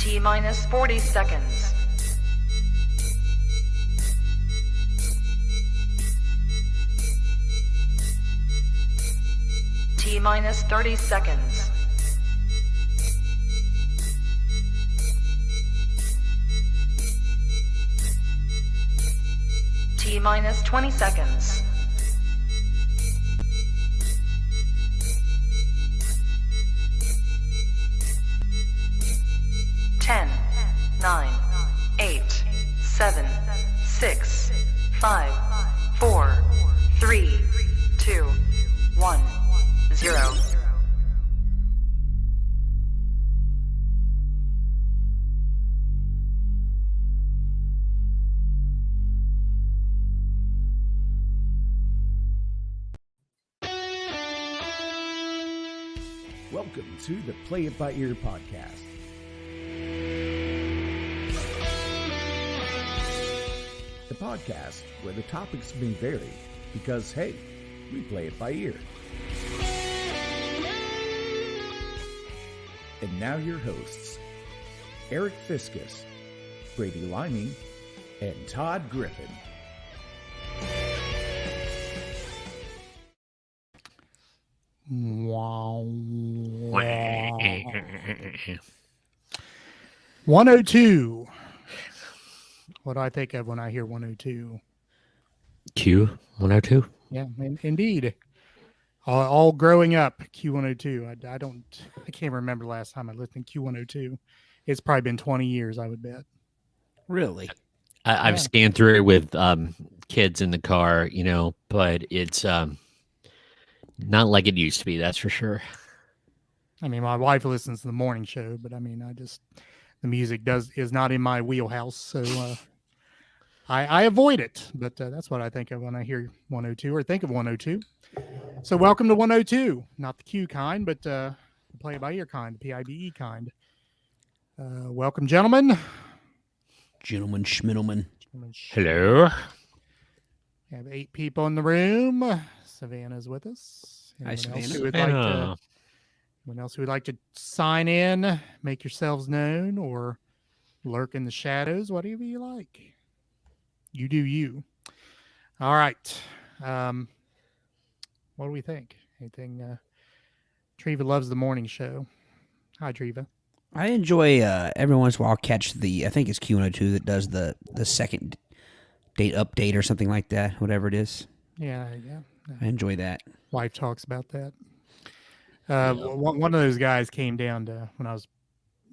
T minus 40 seconds. T minus 30 seconds. T minus 20 seconds. Ten, 9, 8, 7, 6, 5, 4, 3, 2, 1, 0. Welcome to the Play It By Ear podcast. The podcast where the topics may vary because, hey, we play it by ear. And now your hosts, Eric Fiskus, Brady Limey, and Todd Griffin. Wow. 102. What do I think of when I hear 102? Q 102. Yeah, indeed. All growing up, Q102. I can't remember the last time I listened to Q102. It's probably been 20 years, I would bet. Really? I've scanned through it with kids in the car, but it's not like it used to be, that's for sure. I mean, my wife listens to the morning show, but I mean, the music is not in my wheelhouse, so I avoid it. But that's what I think of when I hear 102 or think of 102. So welcome to 102, not the Q kind, but the play it by ear kind, the PIBE kind. Welcome, gentlemen. Gentlemen, schmiddlemen. Hello. We have 8 people in the room. Savannah's with us. Hi, Savannah. Anyone else who would like to sign in, make yourselves known, or lurk in the shadows, whatever you like. You do you. All right. What do we think? Anything? Treva loves the morning show. Hi, Treva. I enjoy every once in a while I'll catch I think it's Q102 that does the second date update or something like that, whatever it is. Yeah. I enjoy that. Wife talks about that. One of those guys came down to, when I was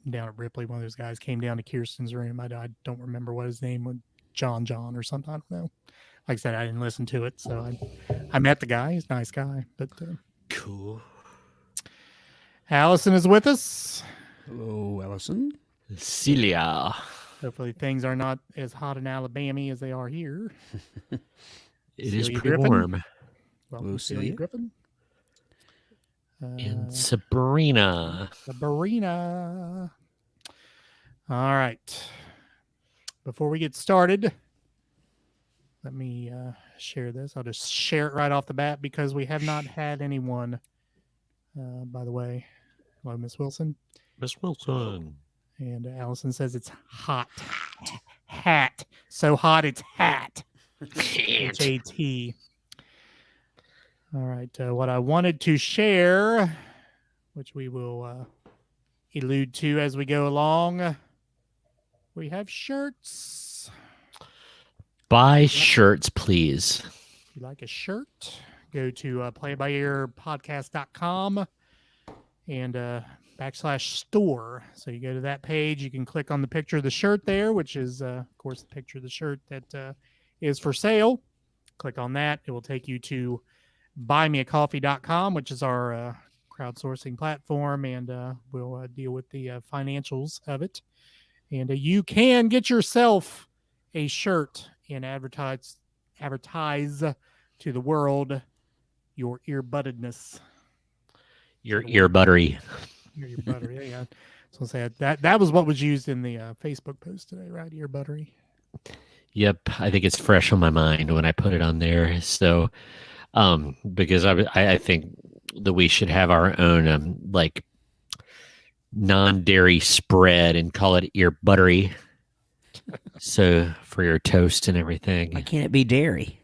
down at Ripley, one of those guys came down to Kirsten's room. I don't remember what his name was, John or something. I don't know. Like I said, I didn't listen to it, so I met the guy. He's a nice guy. But Cool. Allison is with us. Hello, Allison. Celia. Hopefully things are not as hot in Alabama as they are here. It is Celia pretty Griffin. warm. Welcome, Celia Griffin. And Sabrina. All right. Before we get started, let me share this. I'll just share it right off the bat because we have not had anyone, by the way. Hello, Miss Wilson. Miss Wilson. And Allison says it's hot. Hat. So hot it's hat. H-A-T. All right. What I wanted to share, which we will allude to as we go along, we have shirts. Buy shirts, please. If you like a shirt, go to playbyearpodcast.com and /store. So you go to that page, you can click on the picture of the shirt there, which is, of course, the picture of the shirt that is for sale. Click on that. It will take you to buymeacoffee.com, which is our crowdsourcing platform, and we'll deal with the financials of it. And you can get yourself a shirt and advertise to the world your earbuddedness. Your earbuttery. Your earbuttery, yeah. So say that was what was used in the Facebook post today, right? Earbuttery. Yep, I think it's fresh on my mind when I put it on there. So, because I think that we should have our own non-dairy spread and call it ear buttery. So for your toast and everything. Why can't it be dairy?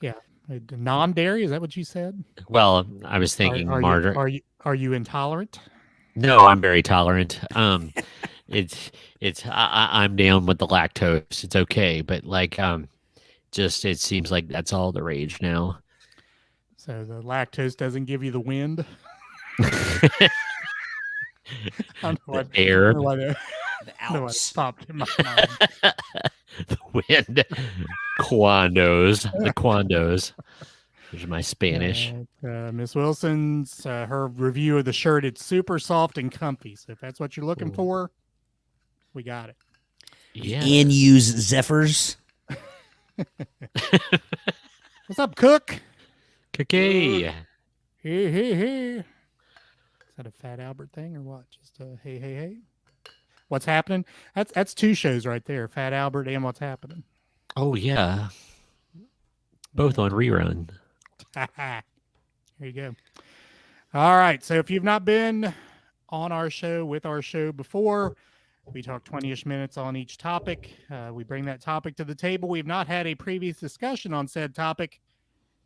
Yeah, non-dairy. Is that what you said? Well, I was thinking margarine. Are you intolerant? No, I'm very tolerant. I'm down with the lactose. It's okay, but like just it seems like that's all the rage now. So the lactose doesn't give you the wind. The air. The No, it Alps. stopped in my mind. The wind. Quandos. The quandos. There's my Spanish. Miss Wilson's her review of the shirt. It's super soft and comfy. So if that's what you're looking for, we got it. Yeah. And use Zephyrs. What's up, Cook? Cookie. Hey. Is that a Fat Albert thing or what? Just hey. What's happening? That's two shows right there. Fat Albert and What's Happening. Oh yeah. Both on rerun. There you go. All right. So if you've not been on our show with our show before, we talk 20-ish minutes on each topic. We bring that topic to the table. We've not had a previous discussion on said topic,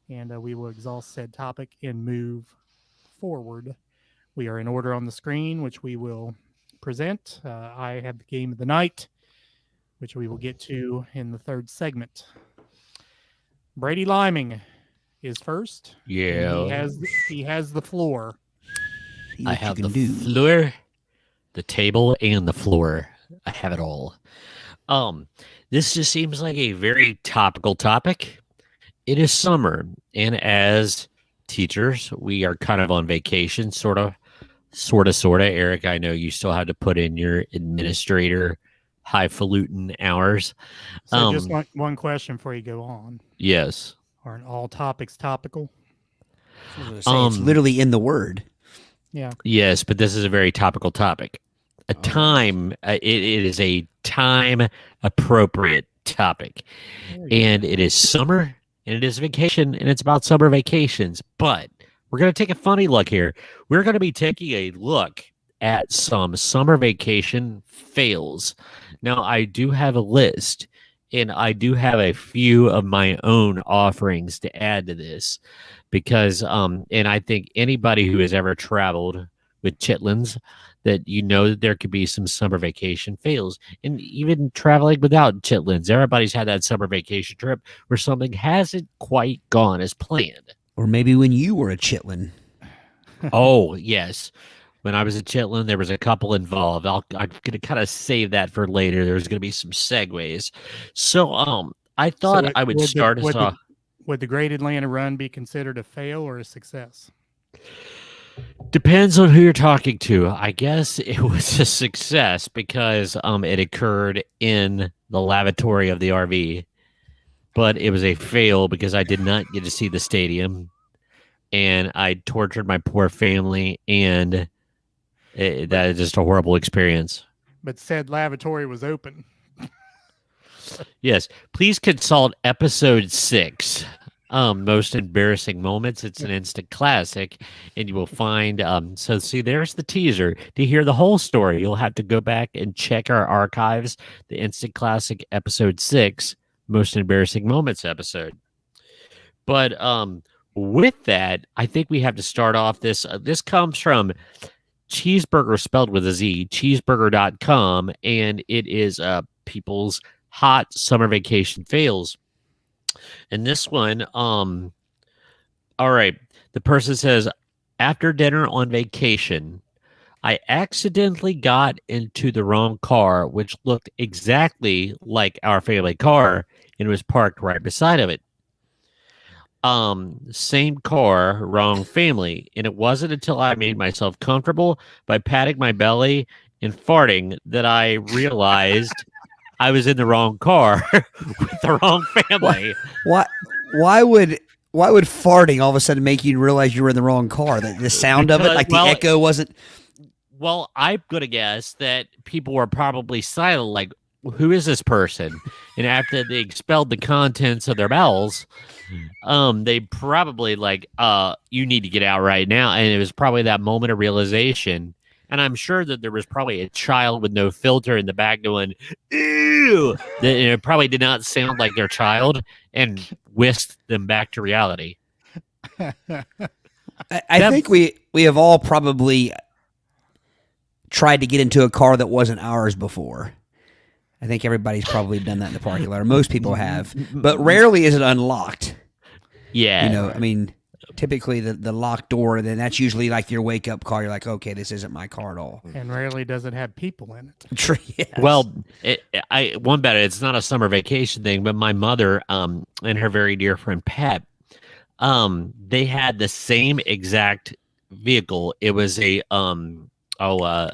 and we will exhaust said topic and move forward. We are in order on the screen, which we will present. I have the game of the night, which we will get to in the third segment. Brady Liming is first. Yeah. He has the floor. See I what have you the can do. floor, the table, and the floor. I have it all. This just seems like a very topical topic. It is summer, and as teachers, we are kind of on vacation, sort of. Eric, I know you still have to put in your administrator highfalutin hours. So just one question before you go on. Yes. Aren't all topics topical? I was gonna say, it's literally in the word. Yeah. Yes, but this is a very topical topic. It is a time appropriate topic. And it is summer and it is vacation and it's about summer vacations. But we're going to take a funny look here. We're going to be taking a look at some summer vacation fails. Now, I do have a list and I do have a few of my own offerings to add to this because, and I think anybody who has ever traveled with chitlins, that you know that there could be some summer vacation fails. And even traveling without chitlins, everybody's had that summer vacation trip where something hasn't quite gone as planned. Or maybe when you were a chitlin. Oh, yes. When I was a chitlin, there was a couple involved. I'm going to kind of save that for later. There's going to be some segues. So I thought I would start us off. Would the Great Atlanta Run be considered a fail or a success? Depends on who you're talking to. I guess it was a success because it occurred in the lavatory of the RV. But it was a fail because I did not get to see the stadium. And I tortured my poor family. And that is just a horrible experience. But said lavatory was open. Yes. Please consult episode 6. Most embarrassing moments. It's an instant classic, and you will find. So see, there's the teaser. To hear the whole story, you'll have to go back and check our archives. The instant classic episode 6, most embarrassing moments episode. But with that, I think we have to start off this. This comes from Cheeseburger spelled with a Z, cheeseburger.com, and it is people's hot summer vacation fails. And this one, all right, the person says, after dinner on vacation, I accidentally got into the wrong car, which looked exactly like our family car and was parked right beside of it. Same car, wrong family. And it wasn't until I made myself comfortable by patting my belly and farting that I realized I was in the wrong car with the wrong family. Why would farting all of a sudden make you realize you were in the wrong car? The sound of it, like the echo wasn't. Well, I'm gonna guess that people were probably silent, like, who is this person? And after they expelled the contents of their bowels, they probably like, you need to get out right now. And it was probably that moment of realization. And I'm sure that there was probably a child with no filter in the back going, ew. It probably did not sound like their child and whisked them back to reality. I think we have all probably tried to get into a car that wasn't ours before. I think everybody's probably done that in the parking lot, or most people have. But rarely is it unlocked. Yeah. You know, I mean, typically the locked door, then that's usually like your wake up call. You're like, okay, this isn't my car at all. And rarely does it have people in it. True. Yes. Well, one better. It's not a summer vacation thing, but my mother, and her very dear friend Pat, they had the same exact vehicle. It was a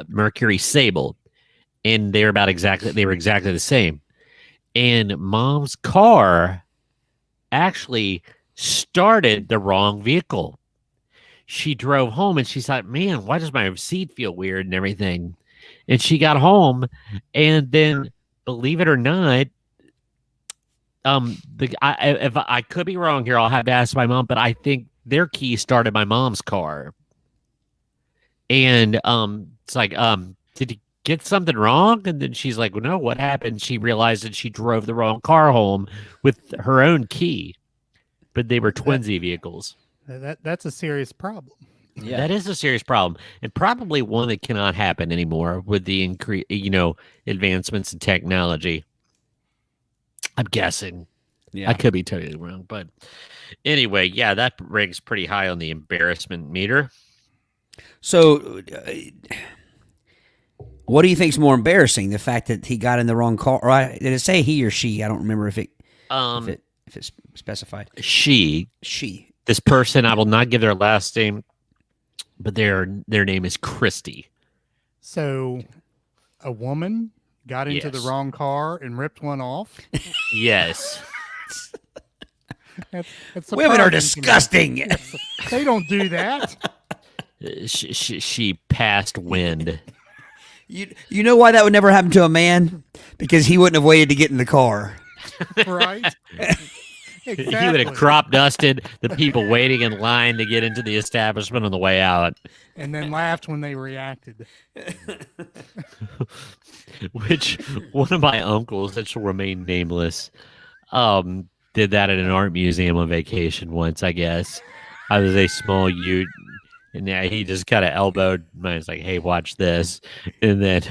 Mercury Sable, and they were exactly the same. And Mom's car actually started the wrong vehicle. She drove home and she thought, man, why does my seat feel weird and everything? And she got home, and then, believe it or not, if I could be wrong here, I'll have to ask my mom, but I think their key started my mom's car. And it's like, did you get something wrong? And then she's like, well, no, what happened? She realized that she drove the wrong car home with her own key, but they were twinsy vehicles. That's a serious problem. Yeah. That is a serious problem, and probably one that cannot happen anymore with the advancements in technology. I'm guessing. Yeah. I could be totally wrong, but anyway, yeah, that ranks pretty high on the embarrassment meter. So, what do you think is more embarrassing? The fact that he got in the wrong car, or did it say he or she? I don't remember if it's specified. She, this person, I will not give their last name, but their name is Christy. So, a woman got into the wrong car and ripped one off? Yes. That's Women are disgusting. Yes, they don't do that. She passed wind. You know why that would never happen to a man? Because he wouldn't have waited to get in the car. Right? Exactly. He would have crop dusted the people waiting in line to get into the establishment on the way out. And then laughed when they reacted. Which one of my uncles, that shall remain nameless, did that at an art museum on vacation once, I guess. I was a small youth, and he just kind of elbowed mine. He's like, hey, watch this. And then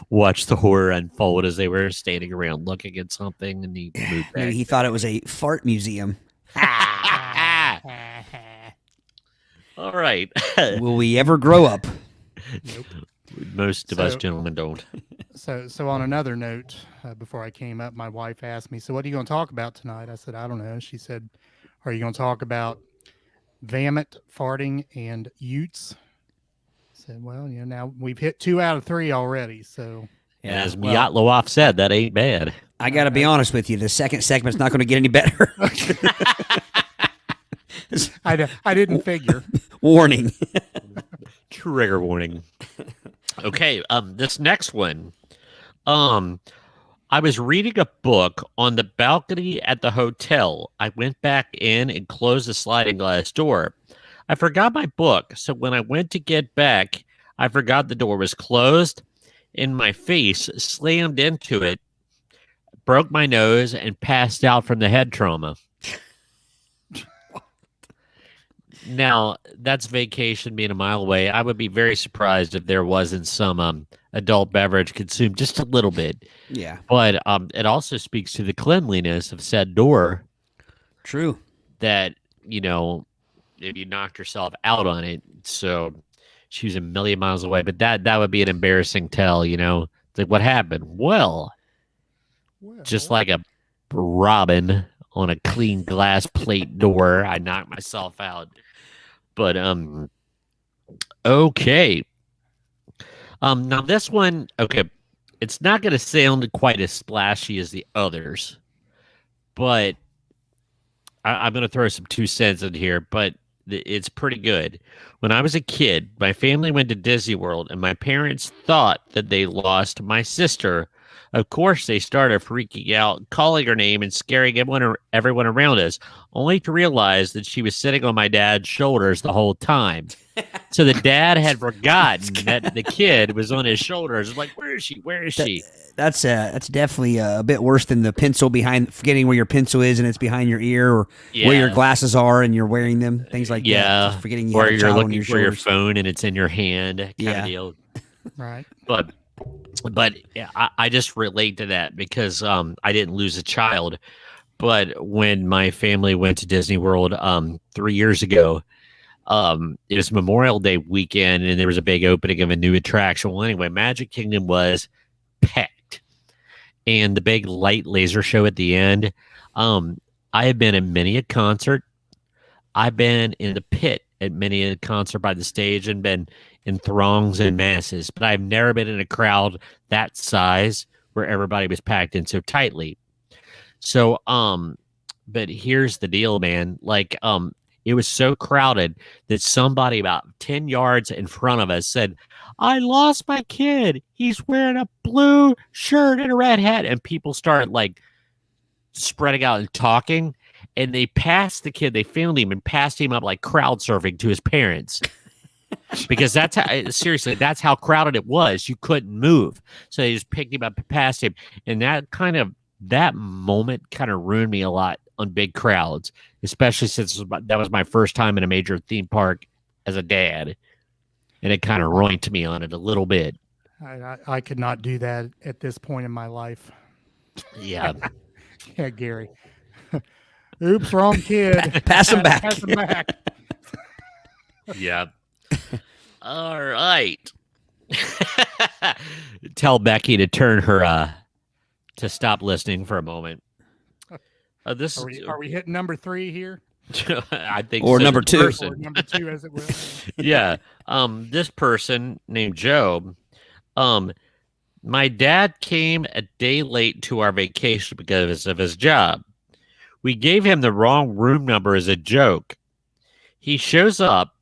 watch the horror unfold as they were standing around looking at something, and he moved back. Maybe he thought it was a fart museum. All right. Will we ever grow up? Nope. Most of us gentlemen don't. So on another note, before I came up, my wife asked me, so what are you going to talk about tonight? I said, I don't know. She said, are you going to talk about vomit, farting, and utes? I said, well, now we've hit 2 out of 3 already. So Yeah, as Myatlov said, that ain't bad. I got to be honest with you. The second segment's not going to get any better. I didn't figure. Warning. Trigger warning. Okay, this next one. I was reading a book on the balcony at the hotel. I went back in and closed the sliding glass door. I forgot my book, so when I went to get back, I forgot the door was closed, and my face slammed into it, broke my nose, and passed out from the head trauma. Now, that's vacation being a mile away. I would be very surprised if there wasn't some adult beverage consumed just a little bit. Yeah. But it also speaks to the cleanliness of said door. True. That, if you knocked yourself out on it, so she was a million miles away. But that would be an embarrassing tell, It's like, what happened? Well, just like a robin on a clean glass plate door, I knocked myself out. But okay. Now this one, okay, it's not going to sound quite as splashy as the others, but I'm going to throw some 2 cents in here, but it's pretty good. When I was a kid, my family went to Disney World, and my parents thought that they lost my sister Of course, they started freaking out, calling her name and scaring everyone around us, only to realize that she was sitting on my dad's shoulders the whole time. So the dad had forgotten that the kid was on his shoulders. Like, where is she? Where is she? That's definitely a bit worse than the pencil behind, forgetting where your pencil is and it's behind your ear, or where your glasses are and you're wearing them, things like that. Just forgetting you or have a you're child on looking your for your shoulders. phone and it's in your hand, kind of deal. Right. But I just relate to that because I didn't lose a child. But when my family went to Disney World 3 years ago, it was Memorial Day weekend, and there was a big opening of a new attraction. Well, anyway, Magic Kingdom was packed, and the big light laser show at the end. I have been in many a concert. I've been in the pit at many a concert by the stage and been in throngs and masses, but I've never been in a crowd that size where everybody was packed in so tightly. So, but here's the deal, man. Like, it was so crowded that somebody about 10 yards in front of us said, "I lost my kid. He's wearing a blue shirt and a red hat." And people started like spreading out and talking. And they passed the kid. They found him and passed him up like crowd surfing to his parents. Because that's how, seriously, that's how crowded it was. You couldn't move. So they just picked him up and passed him. And that moment kind of ruined me a lot on big crowds, especially since that was my first time in a major theme park as a dad. And it kind of ruined me on it a little bit. I could not do that at this point in my life. Yeah. Yeah, Gary. Oops, wrong kid. Pass him back. Pass him back. Yeah. All right. Tell Becky to turn her to stop listening for a moment. Are we hitting number 3 here? I think or so. number 2. Or number 2, as it will. Yeah. This person named Job. My dad came a day late to our vacation because of his job. We gave him the wrong room number as a joke. He shows up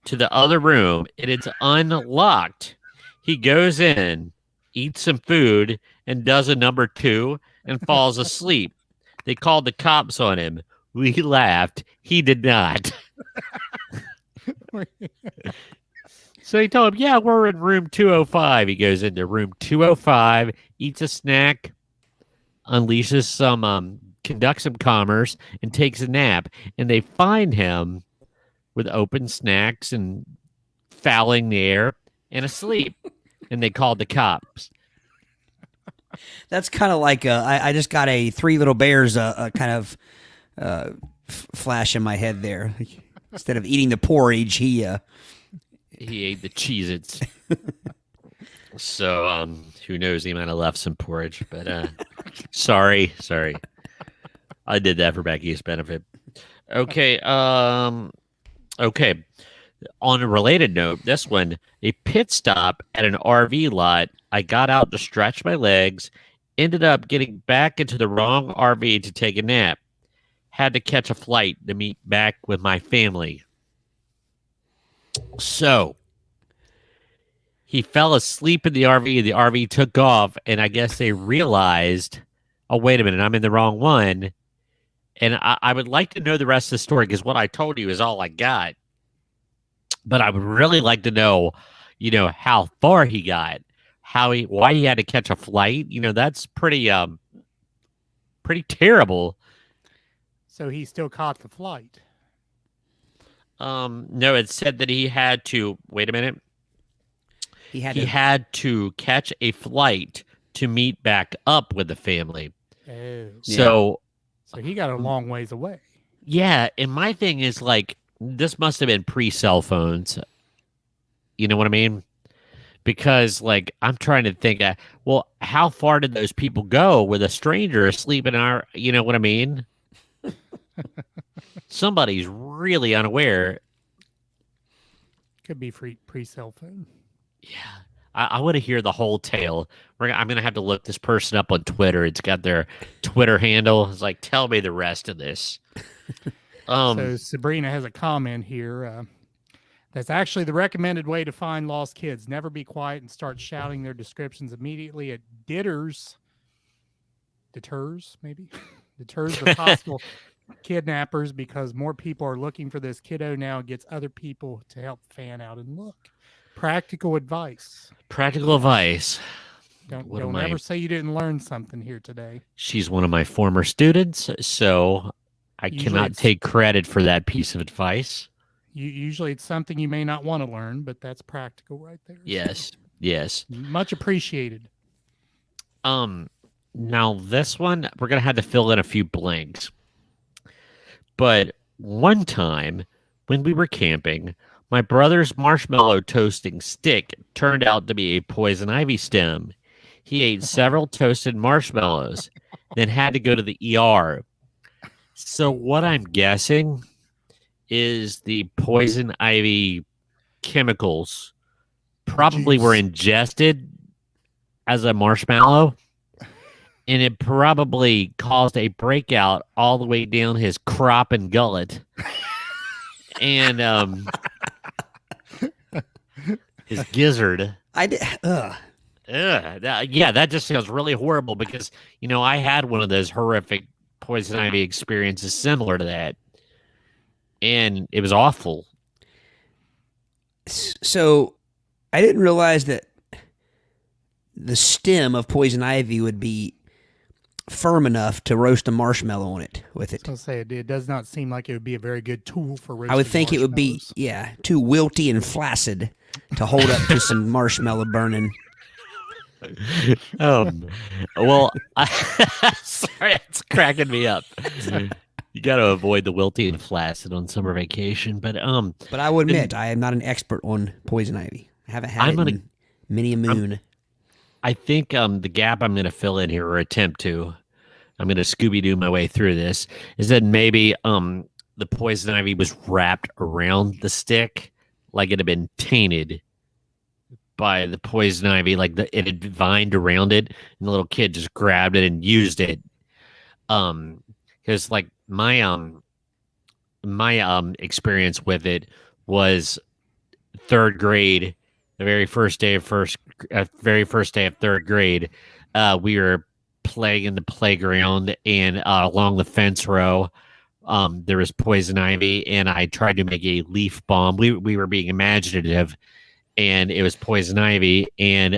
to the other room and it's unlocked. He goes in, eats some food, and does a number 2 and falls asleep. They called the cops on him. We laughed. He did not. So he told him, "Yeah, we're in room 205. He goes into room 205, eats a snack, unleashes some, conducts some commerce, and takes a nap. And they find him with open snacks and fouling the air and asleep. And they called the cops." That's kind of like I just got a Three Little Bears kind of flash in my head there. Instead of eating the porridge, he ate the Cheez-Its. So who knows? He might have left some porridge, but sorry. I did that for Becky's benefit. Okay. Okay. On a related note, this one, a pit stop at an RV lot. I got out to stretch my legs, ended up getting back into the wrong RV to take a nap. Had to catch a flight to meet back with my family. So he fell asleep in the RV. The RV took off, and I guess they realized, oh, wait a minute, I'm in the wrong one. And I would like to know the rest of the story because what I told you is all I got. But I would really like to know, how far he got, why he had to catch a flight. That's pretty terrible. So he still caught the flight. No, it said that he had to. Wait a minute. he had to catch a flight to meet back up with the family. Oh. So he got a long ways away. Yeah, and my thing is like, this must have been pre-cell phones. You know what I mean? Because like I'm trying to think, well, how far did those people go with a stranger asleep in our? You know what I mean? Somebody's really unaware. Could be pre-cell phone. Yeah, I want to hear the whole tale. I'm gonna have to look this person up on Twitter. It's got their Twitter handle. It's like, tell me the rest of this. So Sabrina has a comment here. That's actually the recommended way to find lost kids. Never be quiet and start shouting their descriptions immediately at ditters deters the possible kidnappers because more people are looking for this kiddo now. It gets other people to help fan out and look. Practical advice. Practical advice. Don't ever say you didn't learn something here today. She's one of my former students, so I Usually cannot take credit for that piece of advice. Usually it's something you may not want to learn, but that's practical right there. Yes. Yes. Much appreciated. Now this one we're gonna have to fill in a few blanks. But one time when we were camping, my brother's marshmallow toasting stick turned out to be a poison ivy stem. He ate several toasted marshmallows, then had to go to the ER. So what I'm guessing is the poison ivy chemicals probably were ingested as a marshmallow, and it probably caused a breakout all the way down his crop and gullet. And his gizzard. That just sounds really horrible because, I had one of those horrific poison ivy experiences similar to that. And it was awful. So I didn't realize that the stem of poison ivy would be firm enough to roast a marshmallow on it with it. I was gonna say it does not seem like it would be a very good tool for roasting. I would think it would be too wilty and flaccid to hold up to some marshmallow burning. Well, sorry, it's cracking me up. You got to avoid the wilty and flaccid on summer vacation, but I will admit I am not an expert on poison ivy. I haven't had it in many a moon. I think the gap I'm going to fill in here, or attempt to, I'm going to Scooby-Doo my way through this, is that maybe the poison ivy was wrapped around the stick, like it had been tainted by the poison ivy, like it had vined around it, and the little kid just grabbed it and used it. Because like my experience with it was third grade. The very first day of third grade, we were playing in the playground, and along the fence row, there was poison ivy, and I tried to make a leaf balm. We were being imaginative, and it was poison ivy, and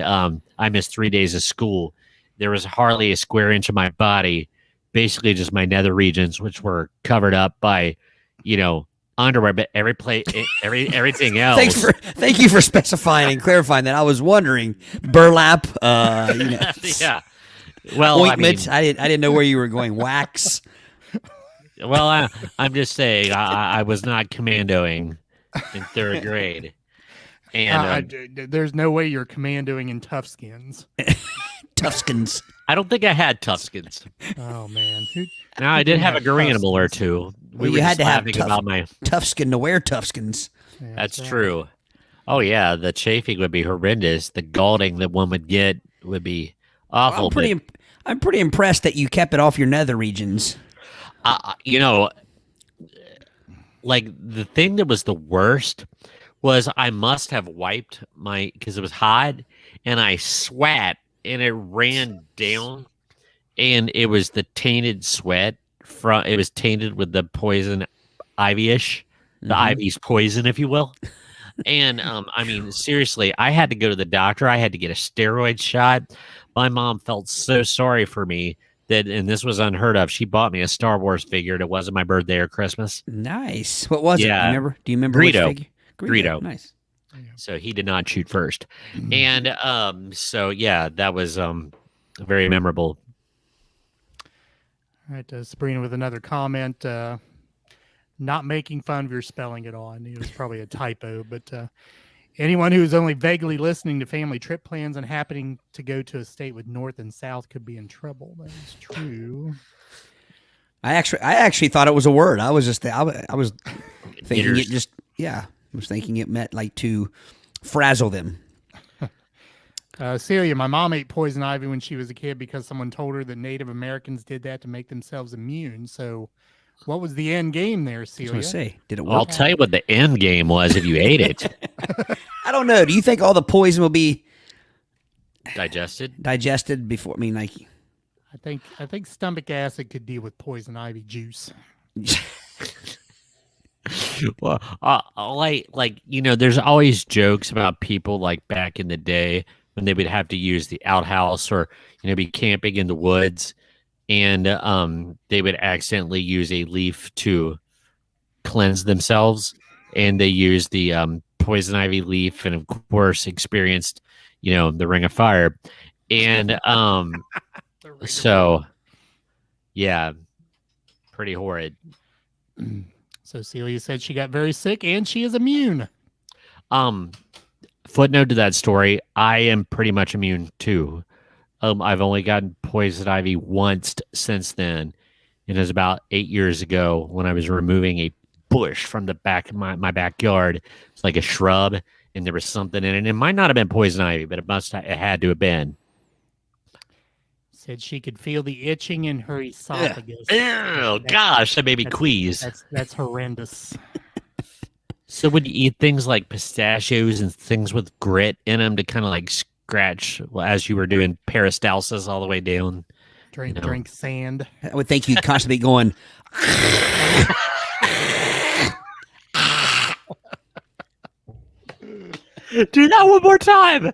I missed 3 days of school. There was hardly a square inch of my body, basically just my nether regions, which were covered up by, underwear, but everything else. Thank you for specifying and clarifying that. I was wondering burlap. Yeah. Well, ointment. I didn't know where you were going. Wax. Well, I'm just saying I was not commandoing in third grade, and there's no way you're commandoing in Toughskins. Toughskins. I don't think I had Toughskins. Oh man. Now I did have a green animal or two. You had to have Toughskin to wear Toughskins. Yeah, That's true. Oh yeah, the chafing would be horrendous. The scalding that one would get would be awful. I'm pretty impressed that you kept it off your nether regions. Like the thing that was the worst was I must have wiped because it was hot, and I swat and it ran down, and it was the tainted sweat. It was tainted with the poison ivy-ish, the ivy's poison, if you will. And seriously, I had to go to the doctor. I had to get a steroid shot. My mom felt so sorry for me and this was unheard of. She bought me a Star Wars figure. It wasn't my birthday or Christmas. Nice. What was it? Do you remember? Greedo. Which figure? Greedo. Nice. So he did not shoot first. And that was very memorable. All right, Sabrina with another comment. Not making fun of your spelling at all. I knew it was probably a typo, but anyone who is only vaguely listening to family trip plans and happening to go to a state with north and south could be in trouble. That is true. I actually thought it was a word. I was thinking it just I was thinking it meant like to frazzle them. Celia, my mom ate poison ivy when she was a kid because someone told her that Native Americans did that to make themselves immune. So what was the end game there, Celia? I was going to say, did it work? I'll tell you what the end game was if you ate it. I don't know. Do you think all the poison will be digested before? I think stomach acid could deal with poison ivy juice. Well, there's always jokes about people like back in the day when they would have to use the outhouse or be camping in the woods, and they would accidentally use a leaf to cleanse themselves, and they used the poison ivy leaf, and of course experienced the ring of fire, and so yeah, pretty horrid. So Celia said she got very sick and she is immune. Footnote to that story: I am pretty much immune too. I've only gotten poison ivy once since then. It was about 8 years ago when I was removing a bush from the back of my backyard. It's like a shrub, and there was something in it. It might not have been poison ivy, but it had to have been. Said she could feel the itching in her esophagus. Oh gosh, that made me quease. That's horrendous. So would you eat things like pistachios and things with grit in them to kind of like scratch as you were doing peristalsis all the way down? Drink sand. I would think you'd constantly be going. Do that one more time.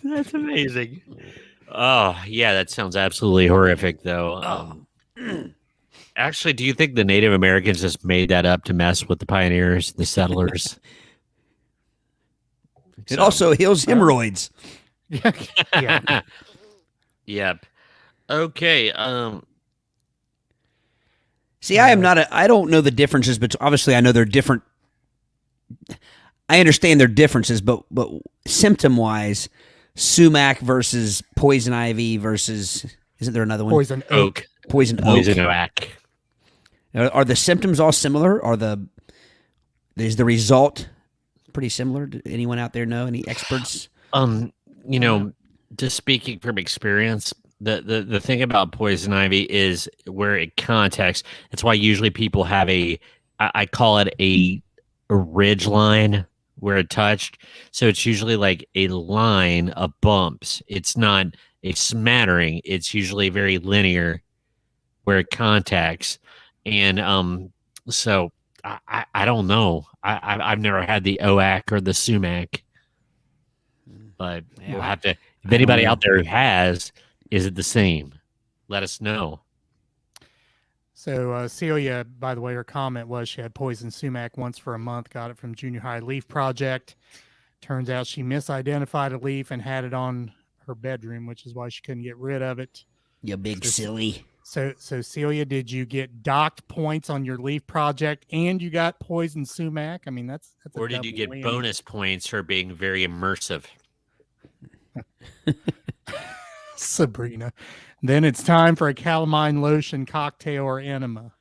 That's amazing. Oh, yeah, that sounds absolutely horrific, though. Actually, do you think the Native Americans just made that up to mess with the pioneers, the settlers? It also heals hemorrhoids. Yeah. Yep. Okay. See, I don't know the differences, but obviously I know they're different. I understand their differences, but symptom-wise, sumac versus poison ivy versus, isn't there another one? Poison oak. Poison oak. Are the symptoms all similar? Is the result pretty similar? Do anyone out there know? Any experts? Just speaking from experience, the thing about poison ivy is where it contacts. That's why usually people have I call it a ridge line where it touched. So it's usually like a line of bumps. It's not a smattering. It's usually very linear where it contacts. And so I don't know. I've never had the OAC or the sumac, but we'll have to. If anybody out there has, is it the same? Let us know. So Celia, by the way, her comment was she had poison sumac once for a month, got it from Junior High Leaf Project. Turns out she misidentified a leaf and had it on her bedroom, which is why she couldn't get rid of it. You big silly. So Celia, did you get docked points on your Leaf Project and you got poison sumac? I mean, that's or did you get bonus points for being very immersive? Sabrina. Then it's time for a calamine lotion cocktail or enema.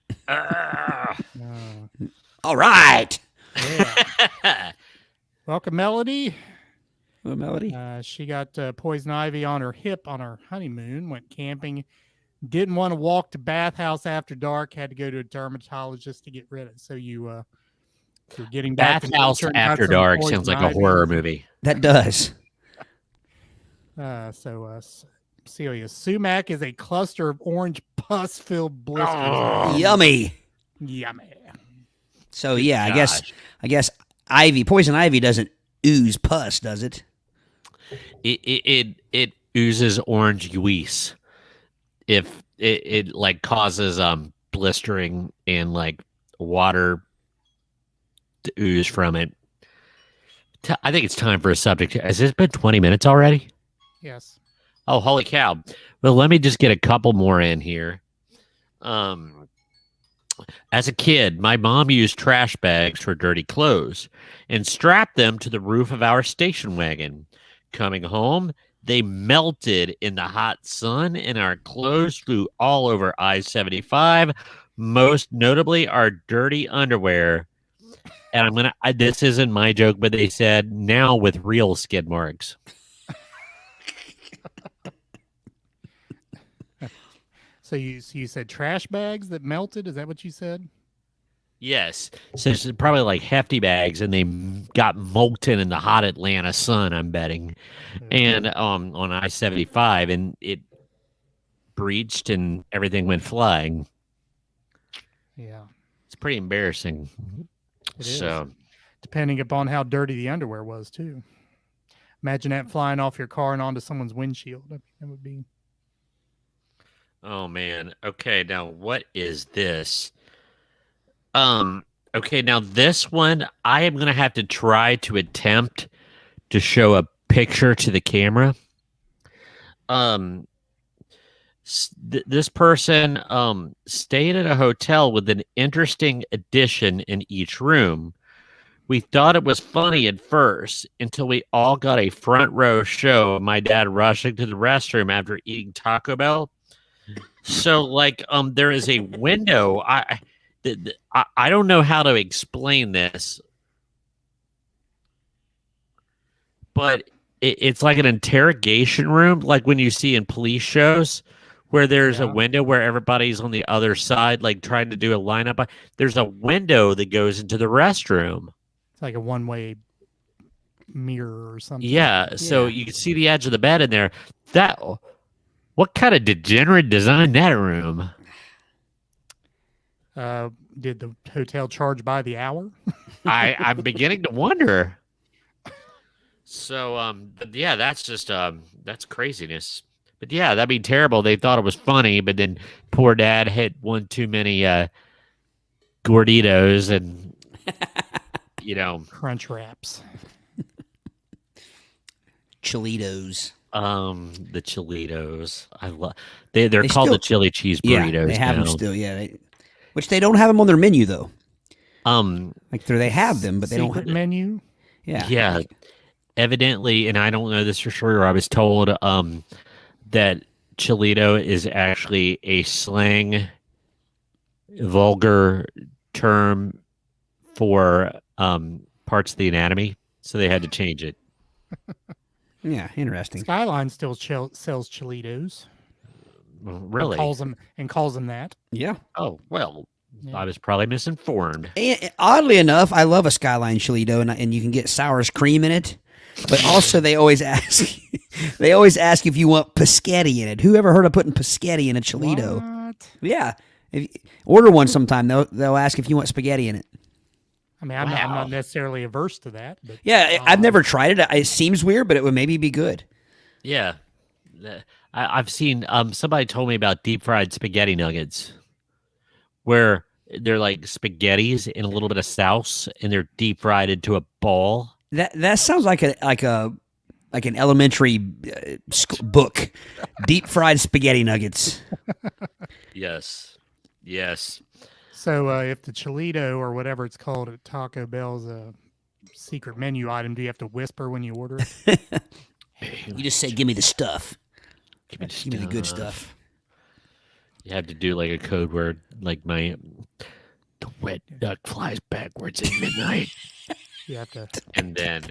All right. Yeah. Welcome, Melody. Hello, Melody. She got poison ivy on her hip on her honeymoon, went camping, didn't want to walk to bathhouse after dark, had to go to a dermatologist to get rid of it. So you're getting back Bathhouse After Dark sounds like a horror movie. That does. Celia, sumac is a cluster of orange pus-filled blisters. Oh, yummy. So yeah, I guess poison ivy doesn't ooze pus, does it? It oozes orange juice. If it like causes blistering and like water to ooze from it. I think it's time for a subject. Has it been 20 minutes already? Yes. Oh, holy cow. Well, let me just get a couple more in here. As a kid, my mom used trash bags for dirty clothes and strapped them to the roof of our station wagon. Coming home, they melted in the hot sun and our clothes flew all over I-75, most notably our dirty underwear. And this isn't my joke, but they said now with real skid marks. So you said trash bags that melted? Is that what you said? Yes. So it's probably like hefty bags, and they got molten in the hot Atlanta sun, I'm betting, and on I-75, and it breached and everything went flying. Yeah, It's pretty embarrassing. it is. So, Depending upon how dirty the underwear was, too. Imagine that flying off your car and onto someone's windshield. That would be. oh man. Okay, now what is this? Okay, now this one I am gonna have to try to attempt to show a picture to the camera. Um, this person stayed at a hotel with an interesting addition in each room. We thought it was funny at first until we all got a front row show of my dad rushing to the restroom after eating Taco Bell. So, like, there is a window. I don't know how to explain this, but it's like an interrogation room, like when you see in police shows, where there's a window where everybody's on the other side, like trying to do a lineup. There's a window that goes into the restroom. It's like a one-way mirror or something. Yeah, so you can see the edge of the bed in there. What kind of degenerate designed that room? Did the hotel charge by the hour? I'm beginning to wonder. So, but yeah, that's just that's craziness. But yeah, that'd be terrible. They thought it was funny, but then poor dad had one too many Gorditos and Crunch wraps. Chilitos. The Chilitos. I love. They're called the chili cheese burritos. Yeah, they have now. them still. Yeah, which they don't have them on their menu though. Like they have them, but they don't have menu. Yeah. Yeah. Evidently, and I don't know this for sure. I was told that Chilito is actually a slang, vulgar term for parts of the anatomy, so they had to change it. Yeah, interesting. Skyline still sells Chilitos. Really? Calls them that. Yeah. Oh well, Yeah. I was probably misinformed. And oddly enough, I love a Skyline Chilito, and you can get sour cream in it. But also, they always ask if you want Paschetti in it. Who ever heard of putting Paschetti in a Chilito? What? Yeah. If you order one sometime, they'll ask if you want spaghetti in it. I mean, I'm not necessarily averse to that. But Yeah, I've never tried it. It seems weird, but it would maybe be good. Yeah, I've seen. Somebody told me about deep fried spaghetti nuggets, where they're like spaghettis in a little bit of sauce, and they're deep fried into a ball. That sounds like an elementary book. Deep fried spaghetti nuggets. Yes. So if the Chilito or whatever it's called at Taco Bell's a secret menu item, do you have to whisper when you order it? You just say, "Give me the stuff. Give me the good stuff." You have to do like a code word, like the wet duck flies backwards at midnight. You have to. And then,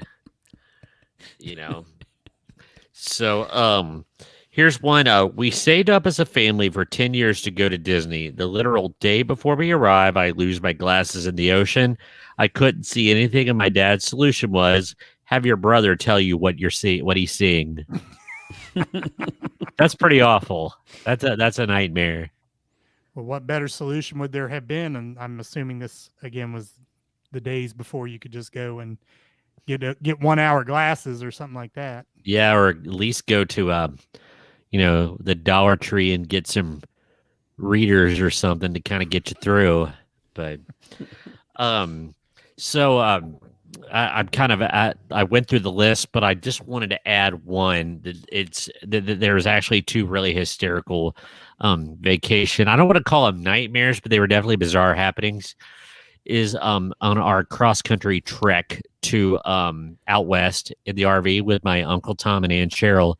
So, here's one. We saved up as a family for 10 years to go to Disney. The literal day before we arrive, I lose my glasses in the ocean. I couldn't see anything, and my dad's solution was have your brother tell you what he's seeing. That's pretty awful. That's a nightmare. Well, what better solution would there have been? And I'm assuming this again was the days before you could just go and get 1 hour glasses or something like that. Yeah, or at least go to the Dollar Tree and get some readers or something to kind of get you through. But I'm kind of I went through the list, but I just wanted to add one. There's actually two really hysterical vacation. I don't want to call them nightmares, but they were definitely bizarre happenings. Is on our cross country trek to out west in the RV with my Uncle Tom and Aunt Cheryl,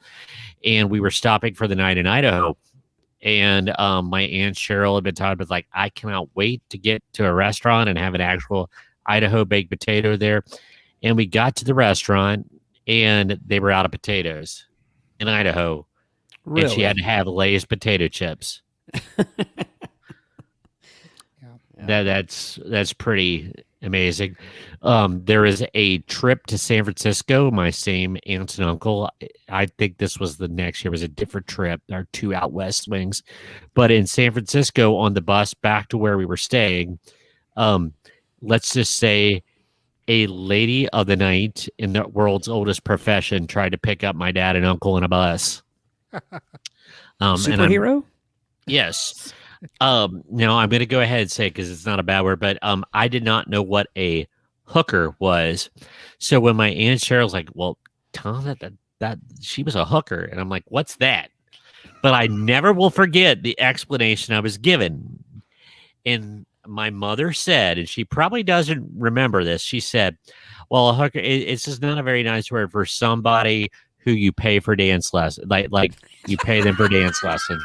and we were stopping for the night in Idaho. And my Aunt Cheryl had been talking about, like, I cannot wait to get to a restaurant and have an actual Idaho baked potato there. And we got to the restaurant, and they were out of potatoes in Idaho. Really? And she had to have Lay's potato chips. That's pretty Amazing. There is a trip to San Francisco. My same aunt and uncle. I think this was the next year. It was a different trip. Our 2 out west swings, but in San Francisco on the bus back to where we were staying. Um, let's just say a lady of the night in the world's oldest profession tried to pick up my dad and uncle in a bus. And Superhero? yes. Now I'm going to go ahead and say because it's not a bad word, but I did not know what a hooker was. So when my aunt Cheryl's like, "Well, Tom, that she was a hooker," and I'm like, "What's that?" But I never will forget the explanation I was given. And my mother said, and she probably doesn't remember this. She said, "Well, a hooker it's just not a very nice word for somebody who you pay for dance lessons, like you pay them for dance lessons."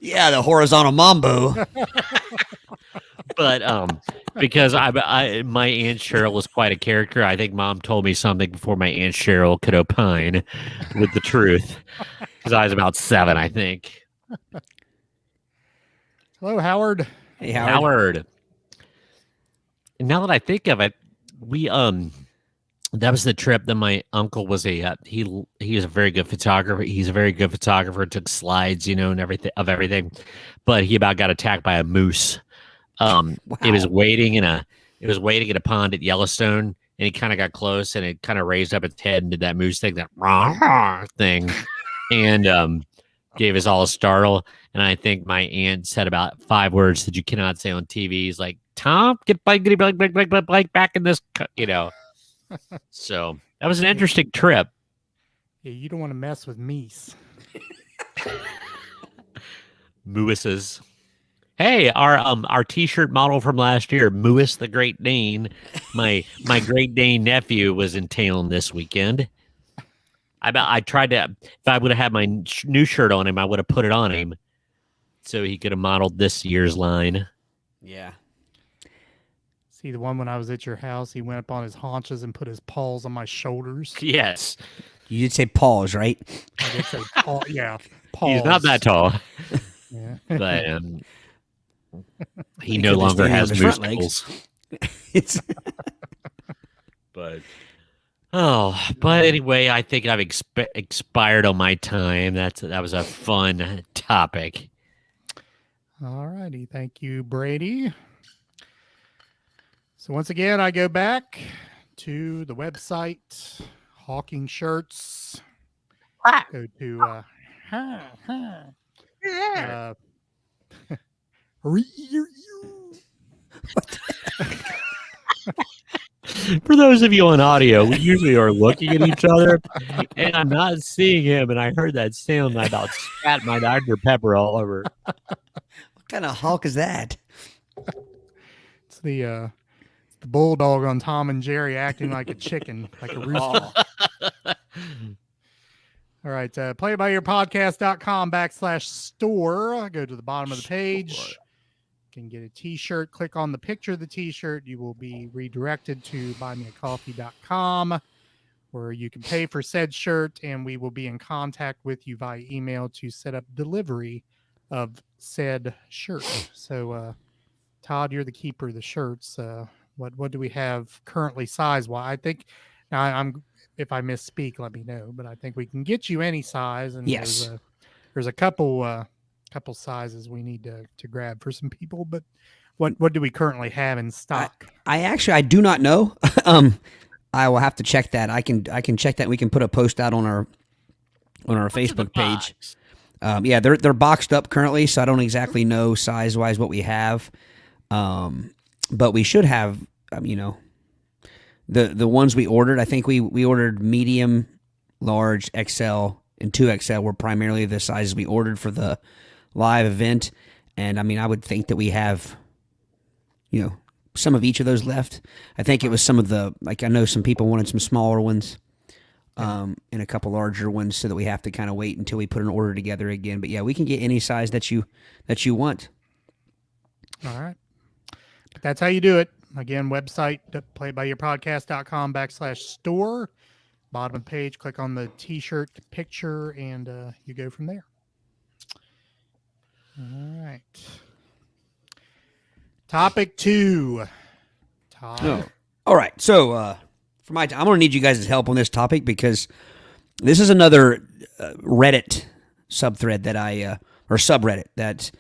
Yeah, the horizontal mambo. But because my aunt Cheryl was quite a character. I think Mom told me something before my aunt Cheryl could opine with the truth, because I was about 7, I think. Hello, Howard. Hey, Howard. Howard. And now that I think of it, we that was the trip that my uncle was he was a very good photographer. He's a very good photographer. Took slides, and everything, but he about got attacked by a moose. Wow. It was waiting in a pond at Yellowstone, and he kind of got close, and it kind of raised up its head and did that moose thing, that rah thing, and gave us all a startle. And I think my aunt said about 5 words that you cannot say on TV. He's like, "Tom, get back in this," So that was an interesting trip. Yeah, you don't want to mess with meese. Mooses. Hey, our T-shirt model from last year, Moose the Great Dane. My Great Dane nephew was in town this weekend. I tried to. If I would have had my new shirt on him, I would have put it on him, so he could have modeled this year's line. Yeah. See, the one when I was at your house, he went up on his haunches and put his paws on my shoulders. Yes, You did say paws, right? I did say paw, yeah, paws. he's not that tall, Yeah. but he He no could be longer standing on has his moose front legs. nipples. It's But anyway, I think I've expired on my time. That was a fun topic. All righty. Thank you, Brady. So once again, I go back to the website, Hawking Shirts. Go to For those of you on audio, we usually are looking at each other, and I'm not seeing him. And I heard that sound, and I about spat my Dr. Pepper all over. what kind of hawk is that? It's the bulldog on Tom and Jerry acting like a chicken, like a rooster. All right. Playitbyyourpodcast.com/store. Go to the bottom of the page. You can get a t-shirt. Click on the picture of the t-shirt. You will be redirected to buymeacoffee.com, where you can pay for said shirt, and we will be in contact with you via email to set up delivery of said shirt. So, Todd, you're the keeper of the shirts. What do we have currently size-wise? I think now if I misspeak, let me know. But I think we can get you any size, and Yes. there's a couple sizes we need to grab for some people. But what do we currently have in stock? I do not know. I will have to check that. I can check that. We can put a post out on our Facebook page. Yeah, they're boxed up currently, so I don't exactly know size wise what we have. But we should have, the ones we ordered. I think we ordered medium, large, XL, and 2XL were primarily the sizes we ordered for the live event. And I would think that we have, some of each of those left. I think it was some of the, I know some people wanted some smaller ones, and a couple larger ones, so that we have to kind of wait until we put an order together again. But yeah, we can get any size that you want. All right. But that's how you do it. Again, website, playitbyyourpodcast.com/store. Bottom of the page, click on the t-shirt picture, and you go from there. All right. Topic 2. Todd. Oh. All right. So for my I'm going to need you guys' help on this topic because this is another Reddit subthread that or subreddit that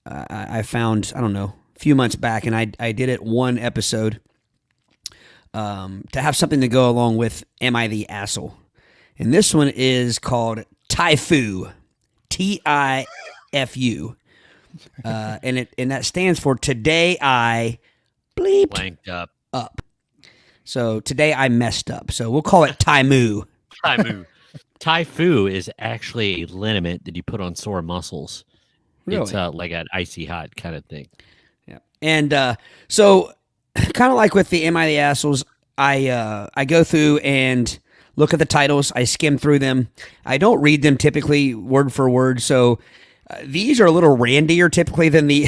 I found, I don't know, a few months back, and I did it one episode to have something to go along with Am I the Asshole? And this one is called TIFU, TIFU. And that stands for Today I bleeped Blanked up. up. So today I messed up. So we'll call it Taimu. TIFU. TIFU is actually a liniment that you put on sore muscles. Really? It's like an icy hot kind of thing. Yeah. And so kind of like with the Am I the Assholes, I go through and look at the titles. I skim through them. I don't read them typically word for word. So these are a little randier typically than the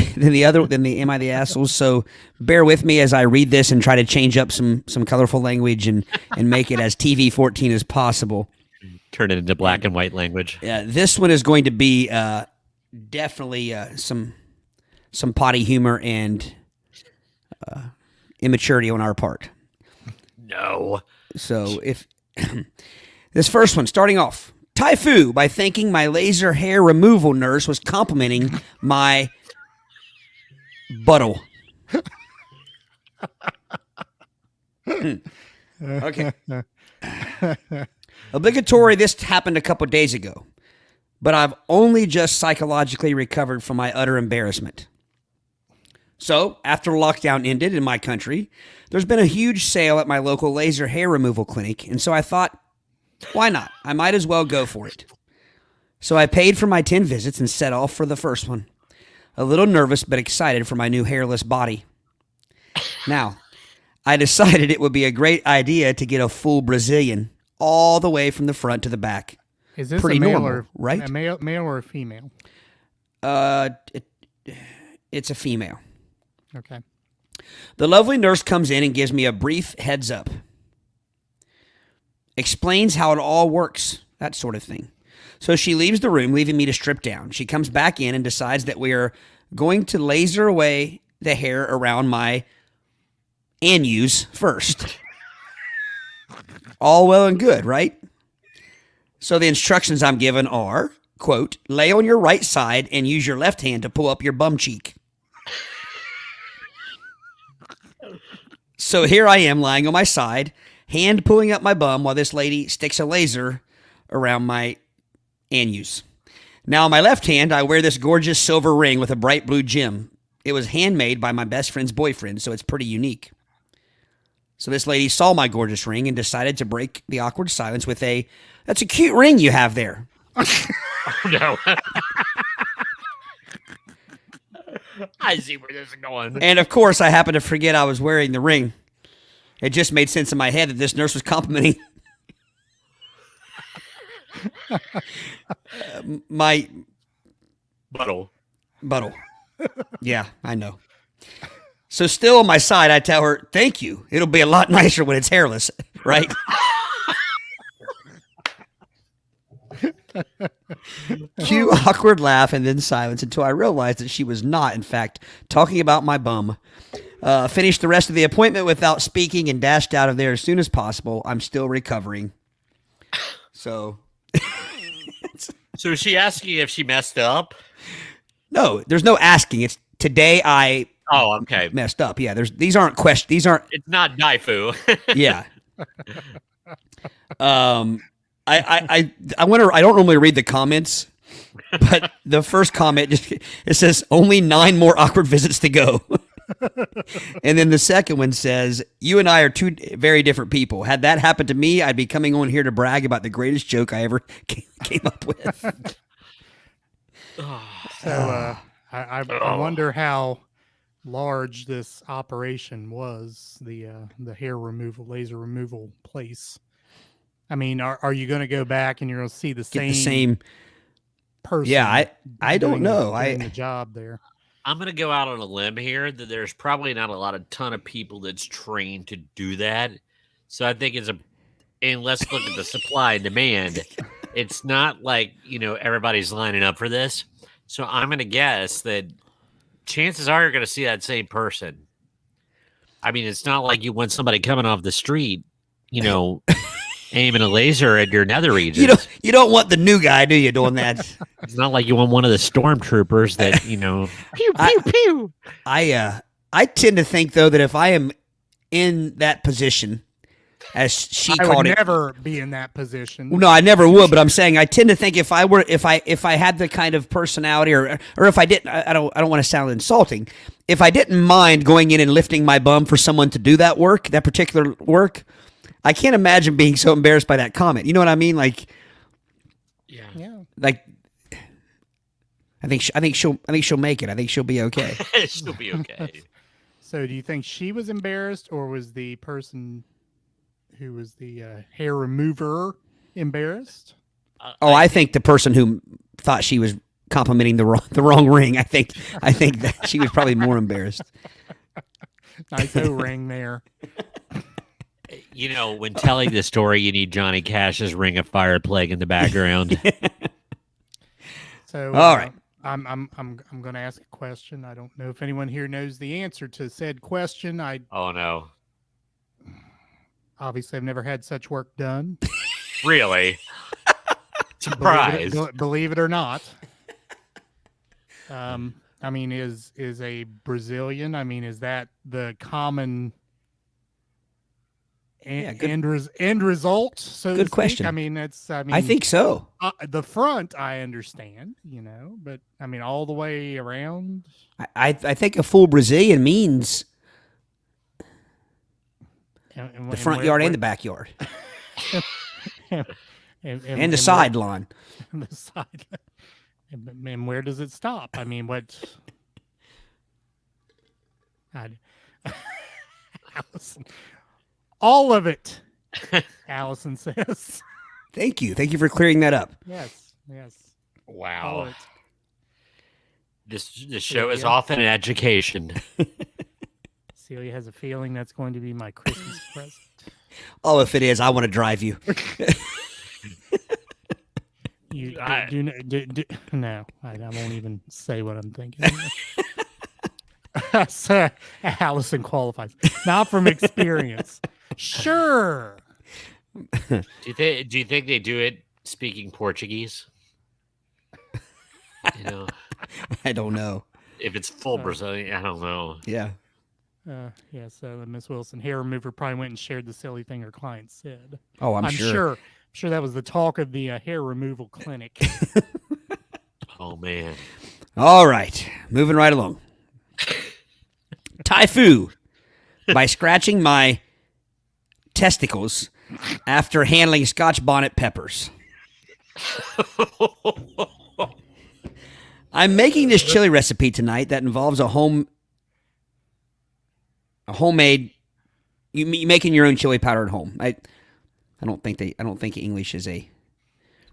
Am I the Assholes. So bear with me as I read this and try to change up some colorful language and make it as TV-14 as possible. Turn it into black and white language. Yeah, this one is going to be definitely some potty humor and immaturity on our part. No. So if this first one, starting off, TIFU by thinking my laser hair removal nurse was complimenting my buttle. Okay. Obligatory, this happened a couple days ago, but I've only just psychologically recovered from my utter embarrassment. So, after lockdown ended in my country, there's been a huge sale at my local laser hair removal clinic, and so I thought, why not? I might as well go for it. So I paid for my 10 visits and set off for the first one. A little nervous but excited for my new hairless body. Now, I decided it would be a great idea to get a full Brazilian, all the way from the front to the back. Is this Pretty a male normal, or right? A male or a female? It's a female. Okay. The lovely nurse comes in and gives me a brief heads up. Explains how it all works, that sort of thing. So she leaves the room, leaving me to strip down. She comes back in and decides that we are going to laser away the hair around my anus first. All well and good, right? So the instructions I'm given are, quote, lay on your right side and use your left hand to pull up your bum cheek. So here I am lying on my side, hand pulling up my bum while this lady sticks a laser around my anus. Now on my left hand, I wear this gorgeous silver ring with a bright blue gem. It was handmade by my best friend's boyfriend, so it's pretty unique. So this lady saw my gorgeous ring and decided to break the awkward silence with that's a cute ring you have there. Oh, no. I see where this is going. And of course, I happened to forget I was wearing the ring. It just made sense in my head that this nurse was complimenting my Buttle. Yeah, I know. So still on my side, I tell her, thank you. It'll be a lot nicer when it's hairless, right? Cue awkward laugh and then silence until I realized that she was not, in fact, talking about my bum. Finished the rest of the appointment without speaking and dashed out of there as soon as possible. I'm still recovering. So. So is she asking if she messed up? No, there's no asking. It's today I okay. messed up. Yeah, these aren't questions. These aren't. It's not Daifu. Yeah. I don't normally read the comments, but the first comment it says only 9 more awkward visits to go. And then the second one says, you and I are two very different people. Had that happened to me, I'd be coming on here to brag about the greatest joke I ever came up with. So I wonder how large this operation was, the hair removal, laser removal place. I mean, are you going to go back and you're going to see the same person? Yeah, I don't know. Doing the job there. I'm going to go out on a limb here that there's probably not a ton of people that's trained to do that. So I think and let's look at the supply and demand. It's not like, everybody's lining up for this. So I'm going to guess that chances are you're going to see that same person. I mean, it's not like you want somebody coming off the street, aiming a laser at your nether regions. You don't want the new guy, do you, doing that? It's not like you want one of the stormtroopers that, pew, pew, pew. I tend to think, though, that if I am in that position, as she I called would it, never be in that position. no, I never would. But I'm saying I tend to think if I had the kind of personality, or if I didn't, I don't want to sound insulting. If I didn't mind going in and lifting my bum for someone to do that work, that particular work, I can't imagine being so embarrassed by that comment. You know what I mean? Like, Yeah. like. I think she'll make it. I think she'll be okay. She'll be okay. So do you think she was embarrassed, or was the person who was the hair remover embarrassed? I think the person who thought she was complimenting the wrong ring. I think that she was probably more embarrassed. Nice O-ring there. When telling the story, you need Johnny Cash's Ring of Fire playing in the background. So all right. I'm going to ask a question. I don't know if anyone here knows the answer to said question. Oh no! Obviously I've never had such work done. Really? Surprise! Believe it or not. I mean, is a Brazilian? I mean, is that the common end result? So good to speak? question. I mean, I think so. The front, I understand, but I mean, all the way around. I think a full Brazilian means the front yard and the backyard, and the sideline. The side. And where does it stop? I mean, what? Allison, all of it. Allison says. Thank you for clearing that up. Yes. All Wow. of it. This show is often an education. Celia has a feeling that's going to be my Christmas present. Oh, if it is, I want to drive you. No, I won't even say what I'm thinking. So, Allison qualifies. Not from experience. Sure. Do you think they do it speaking Portuguese? I don't know. If it's full Brazilian, I don't know. Yeah. So Miss Wilson, hair remover, probably went and shared the silly thing her client said. Oh, I'm sure. I'm sure that was the talk of the hair removal clinic. Oh man. All right, moving right along. TIFU by scratching my testicles after handling Scotch bonnet peppers. I'm making this chili recipe tonight that involves a homemade. You making your own chili powder at home. I don't think English is a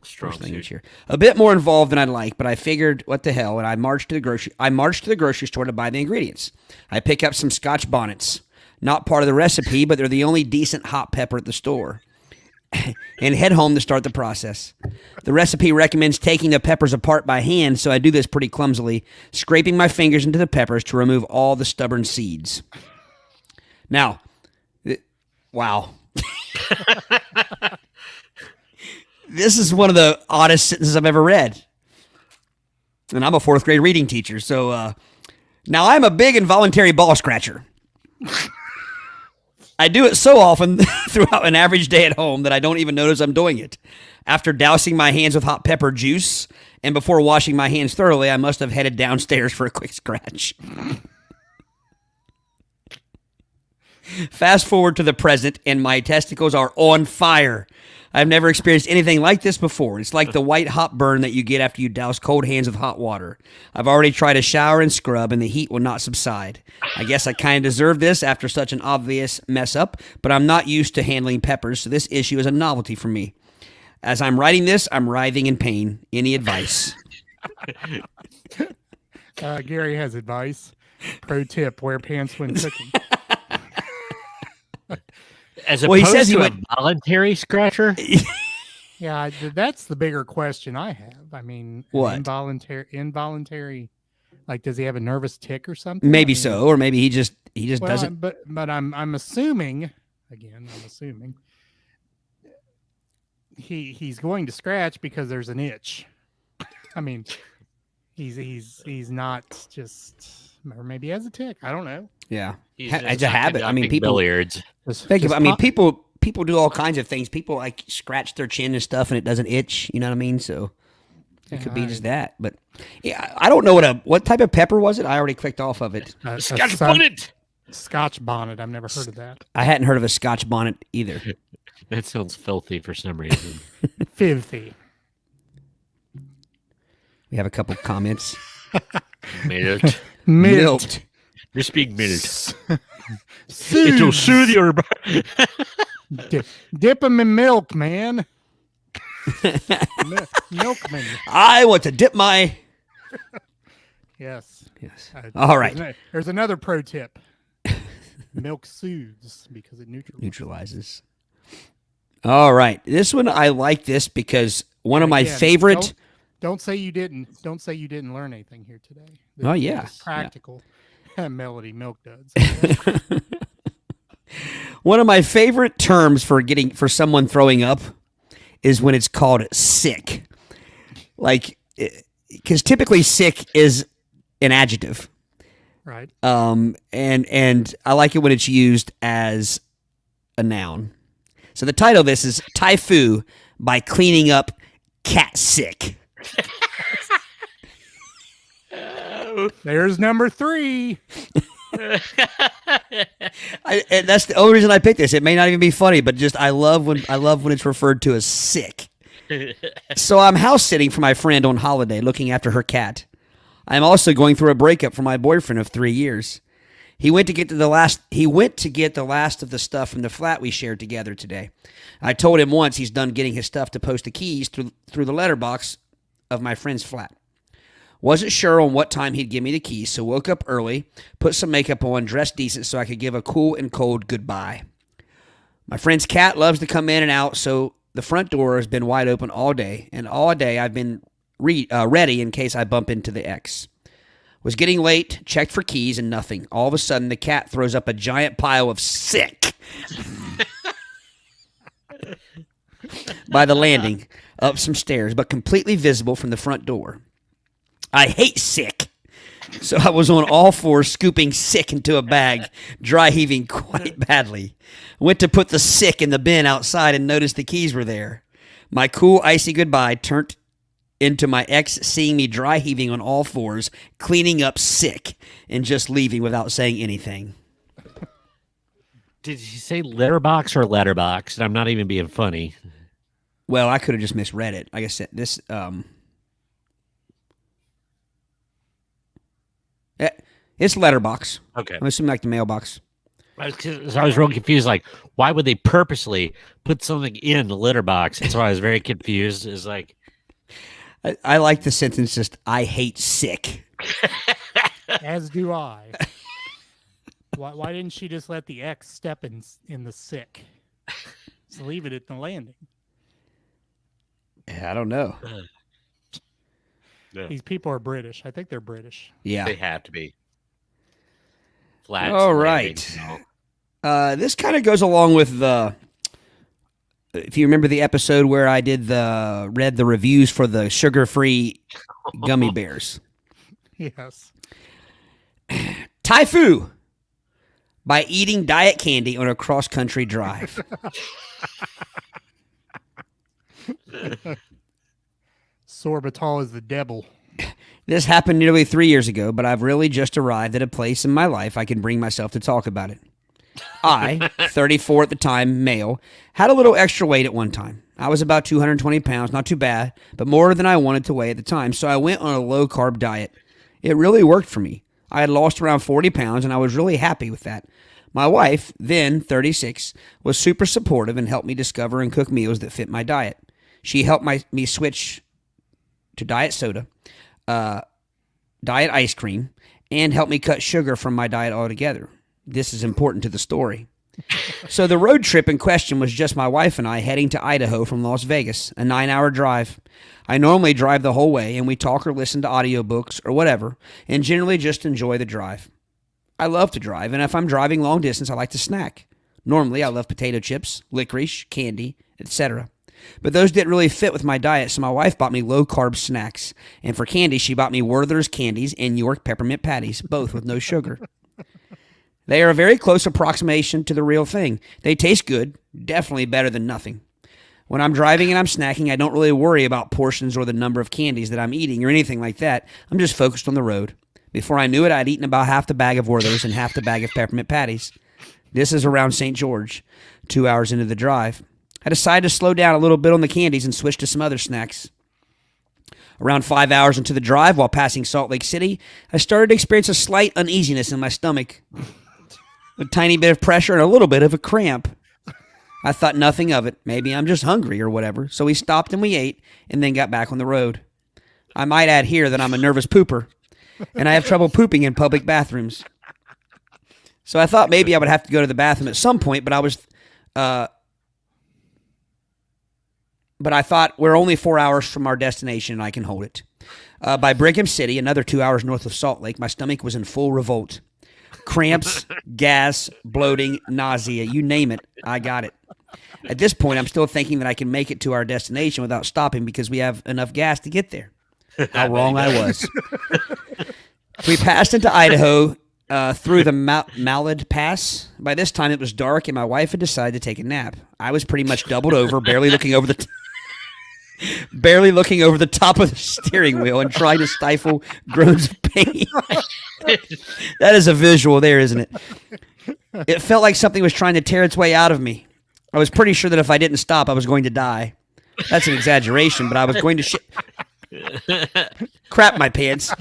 Strong language here. A bit more involved than I'd like, but I figured, what the hell? And I marched to the grocery store to buy the ingredients. I pick up some Scotch bonnets, not part of the recipe, but they're the only decent hot pepper at the store, and head home to start the process. The recipe recommends taking the peppers apart by hand, so I do this pretty clumsily, scraping my fingers into the peppers to remove all the stubborn seeds. Now, wow. This is one of the oddest sentences I've ever read. And I'm a fourth grade reading teacher, so now I'm a big involuntary ball scratcher. I do it so often throughout an average day at home that I don't even notice I'm doing it. After dousing my hands with hot pepper juice and before washing my hands thoroughly, I must have headed downstairs for a quick scratch. Fast forward to the present, and my testicles are on fire. I've never experienced anything like this before. It's like the white hot burn that you get after you douse cold hands with hot water. I've already tried to shower and scrub, and the heat will not subside. I guess I kind of deserve this after such an obvious mess up, but I'm not used to handling peppers, so this issue is a novelty for me. As I'm writing this, I'm writhing in pain. Any advice? Gary has advice. Pro tip, wear pants when cooking. As opposed he says he to went a voluntary scratcher? Yeah, that's the bigger question I have. I mean, what? Involuntary Like, does he have a nervous tick or something? Maybe so, or maybe he just Well, doesn't. but I'm assuming, again, he's going to scratch because there's an itch. I mean, he's not just, or maybe he has a tick. I don't know. Yeah, He's it's just a not habit. I mean, conducting people. billiards. Think about. I mean, people do all kinds of things. People like scratch their chin and stuff, and it doesn't itch. You know what I mean? So it could be just that. But yeah, I don't know what type of pepper was it. I already clicked off of it. Scotch bonnet. Scotch bonnet. I've never heard of that. I hadn't heard of a Scotch bonnet either. That sounds filthy for some reason. Filthy. We have a couple comments. Milk. Milked. You're speaking milk. It'll soothe your. Dip them in milk, man. Milkman. I want to dip my. Yes. All right. There's another pro tip. Milk soothes because it Neutralizes. All right. This one, I like this because one of my favorite. Don't say you didn't. Don't say you didn't learn anything here today. Oh, yeah. Practical. Melody Milk Duds. One of my favorite terms for someone throwing up is when it's called sick. Like, because typically sick is an adjective. Right. And I like it when it's used as a noun. So the title of this is TIFU by cleaning up cat sick. There's number 3. And that's the only reason I picked this. It may not even be funny, but just I love when it's referred to as sick. So I'm house sitting for my friend on holiday, looking after her cat. I'm also going through a breakup from my boyfriend of 3 years. He went to get the last of the stuff from the flat we shared together today. I told him once he's done getting his stuff to post the keys through the letterbox of my friend's flat. Wasn't sure on what time he'd give me the keys, so woke up early, put some makeup on, dressed decent so I could give a cool and cold goodbye. My friend's cat loves to come in and out, so the front door has been wide open all day, and all day I've been ready in case I bump into the ex. Was getting late, checked for keys, and nothing. All of a sudden, the cat throws up a giant pile of sick by the landing, up some stairs, but completely visible from the front door. I hate sick. So I was on all fours scooping sick into a bag, dry heaving quite badly. Went to put the sick in the bin outside and noticed the keys were there. My cool, icy goodbye turned into my ex seeing me dry heaving on all fours, cleaning up sick, and just leaving without saying anything. Did he say letterbox or letterbox? And I'm not even being funny. Well, I could have just misread it. Like I said, this... It's letterbox. Okay. I'm assuming like the mailbox. I was real confused. Like, why would they purposely put something in the litter box? And so I was very confused. It's like, I like the sentence just, I hate sick. As do I. Why didn't she just let the ex step in the sick? Just leave it at the landing. Yeah, I don't know. Yeah. These people are British. I think they're British. Yeah. They have to be. Flats. All right. This kind of goes along with the... If you remember the episode where I read the reviews for the sugar-free gummy bears. Yes. TIFU by eating diet candy on a cross-country drive. Sorbitol is the devil. This happened nearly 3 years ago, but I've really just arrived at a place in my life I can bring myself to talk about it. I, 34 at the time, male, had a little extra weight at one time. I was about 220 pounds, not too bad, but more than I wanted to weigh at the time, so I went on a low-carb diet. It really worked for me. I had lost around 40 pounds, and I was really happy with that. My wife, then 36, was super supportive and helped me discover and cook meals that fit my diet. She helped me switch to diet soda, diet ice cream, and helped me cut sugar from my diet altogether. This is important to the story. So the road trip in question was just my wife and I heading to Idaho from Las Vegas, a 9-hour drive. I normally drive the whole way, and we talk or listen to audiobooks or whatever, and generally just enjoy the drive. I love to drive, and if I'm driving long distance, I like to snack. Normally, I love potato chips, licorice, candy, etc. But those didn't really fit with my diet, so my wife bought me low-carb snacks. And for candy, she bought me Werther's candies and York peppermint patties, both with no sugar. They are a very close approximation to the real thing. They taste good, definitely better than nothing. When I'm driving and I'm snacking, I don't really worry about portions or the number of candies that I'm eating or anything like that. I'm just focused on the road. Before I knew it, I'd eaten about half the bag of Werther's and half the bag of peppermint patties. This is around St. George, 2 hours into the drive. I decided to slow down a little bit on the candies and switch to some other snacks. Around 5 hours into the drive, while passing Salt Lake City, I started to experience a slight uneasiness in my stomach. A tiny bit of pressure and a little bit of a cramp. I thought nothing of it. Maybe I'm just hungry or whatever. So we stopped and we ate and then got back on the road. I might add here that I'm a nervous pooper, and I have trouble pooping in public bathrooms. So I thought maybe I would have to go to the bathroom at some point, but I thought we're only 4 hours from our destination and I can hold it. By Brigham City, another 2 hours north of Salt Lake, my stomach was in full revolt. Cramps, gas, bloating, nausea, you name it, I got it. At this point, I'm still thinking that I can make it to our destination without stopping because we have enough gas to get there. How wrong I was. We passed into Idaho through the Malad Pass. By this time, it was dark, and my wife had decided to take a nap. I was pretty much doubled over, barely looking over the top of the steering wheel and trying to stifle groans of pain. That is a visual there, isn't it? It felt like something was trying to tear its way out of me. I was pretty sure that if I didn't stop, I was going to die. That's an exaggeration, but I was going to crap my pants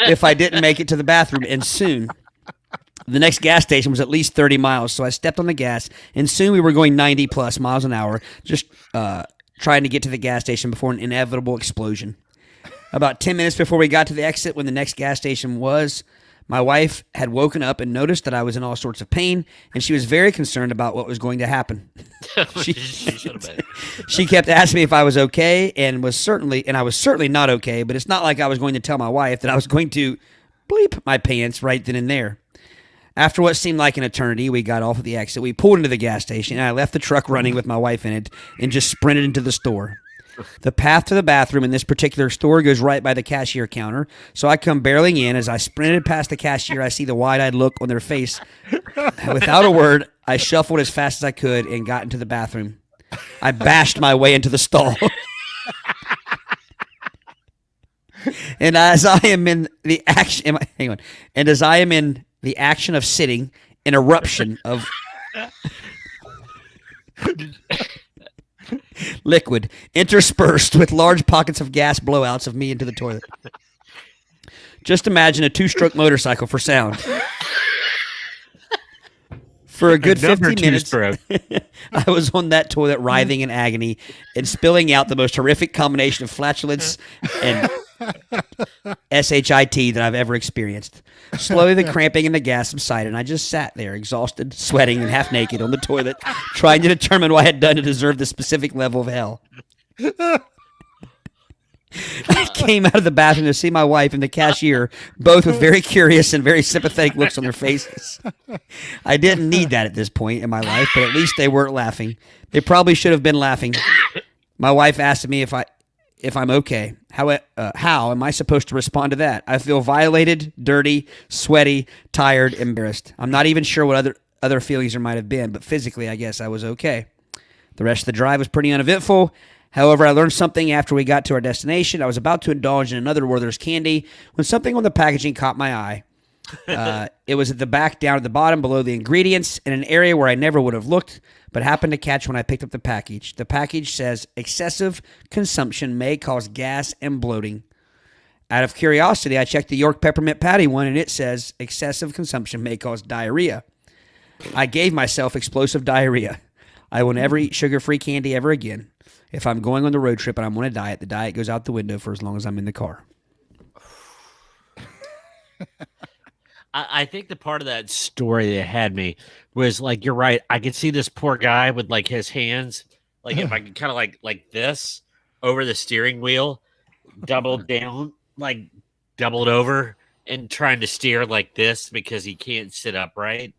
if I didn't make it to the bathroom, and soon. The next gas station was at least 30 miles, so I stepped on the gas, and soon we were going 90 plus miles an hour, just trying to get to the gas station before an inevitable explosion. About 10 minutes before we got to the exit when the next gas station was, my wife had woken up and noticed that I was in all sorts of pain, and she was very concerned about what was going to happen. She kept asking me if I was okay, and I was certainly not okay, but it's not like I was going to tell my wife that I was going to bleep my pants right then and there. After what seemed like an eternity, we got off at the exit. We pulled into the gas station, and I left the truck running with my wife in it and just sprinted into the store. The path to the bathroom in this particular store goes right by the cashier counter, so I come barreling in. As I sprinted past the cashier, I see the wide-eyed look on their face. Without a word, I shuffled as fast as I could and got into the bathroom. I bashed my way into the stall. And as I am in the action, the action of sitting, an eruption of liquid interspersed with large pockets of gas blowouts of me into the toilet. Just imagine a two-stroke motorcycle for sound. For a good 15 minutes, I was on that toilet writhing in agony and spilling out the most horrific combination of flatulence and SHIT that I've ever experienced. Slowly, the cramping and the gas subsided, and I just sat there, exhausted, sweating, and half naked on the toilet, trying to determine what I had done to deserve this specific level of hell. I came out of the bathroom to see my wife and the cashier, both with very curious and very sympathetic looks on their faces. I didn't need that at this point in my life, but at least they weren't laughing. They probably should have been laughing. My wife asked me if I'm okay. How am I supposed to respond to that? I feel violated, dirty, sweaty, tired, embarrassed. I'm not even sure what other feelings there might have been, but physically, I guess I was okay. The rest of the drive was pretty uneventful. However, I learned something after we got to our destination. I was about to indulge in another Werther's candy when something on the packaging caught my eye. It was at the back, down at the bottom, below the ingredients, in an area where I never would have looked, but happened to catch when I picked up the package. The package says, excessive consumption may cause gas and bloating. Out of curiosity, I checked the York peppermint patty one, and it says, excessive consumption may cause diarrhea. I gave myself explosive diarrhea. I will never eat sugar-free candy ever again. If I'm going on the road trip and I'm on a diet, the diet goes out the window for as long as I'm in the car. I think the part of that story that had me was like, you're right. I could see this poor guy with like his hands, like if I could kind of like this over the steering wheel, doubled down, like doubled over, and trying to steer like this because he can't sit upright.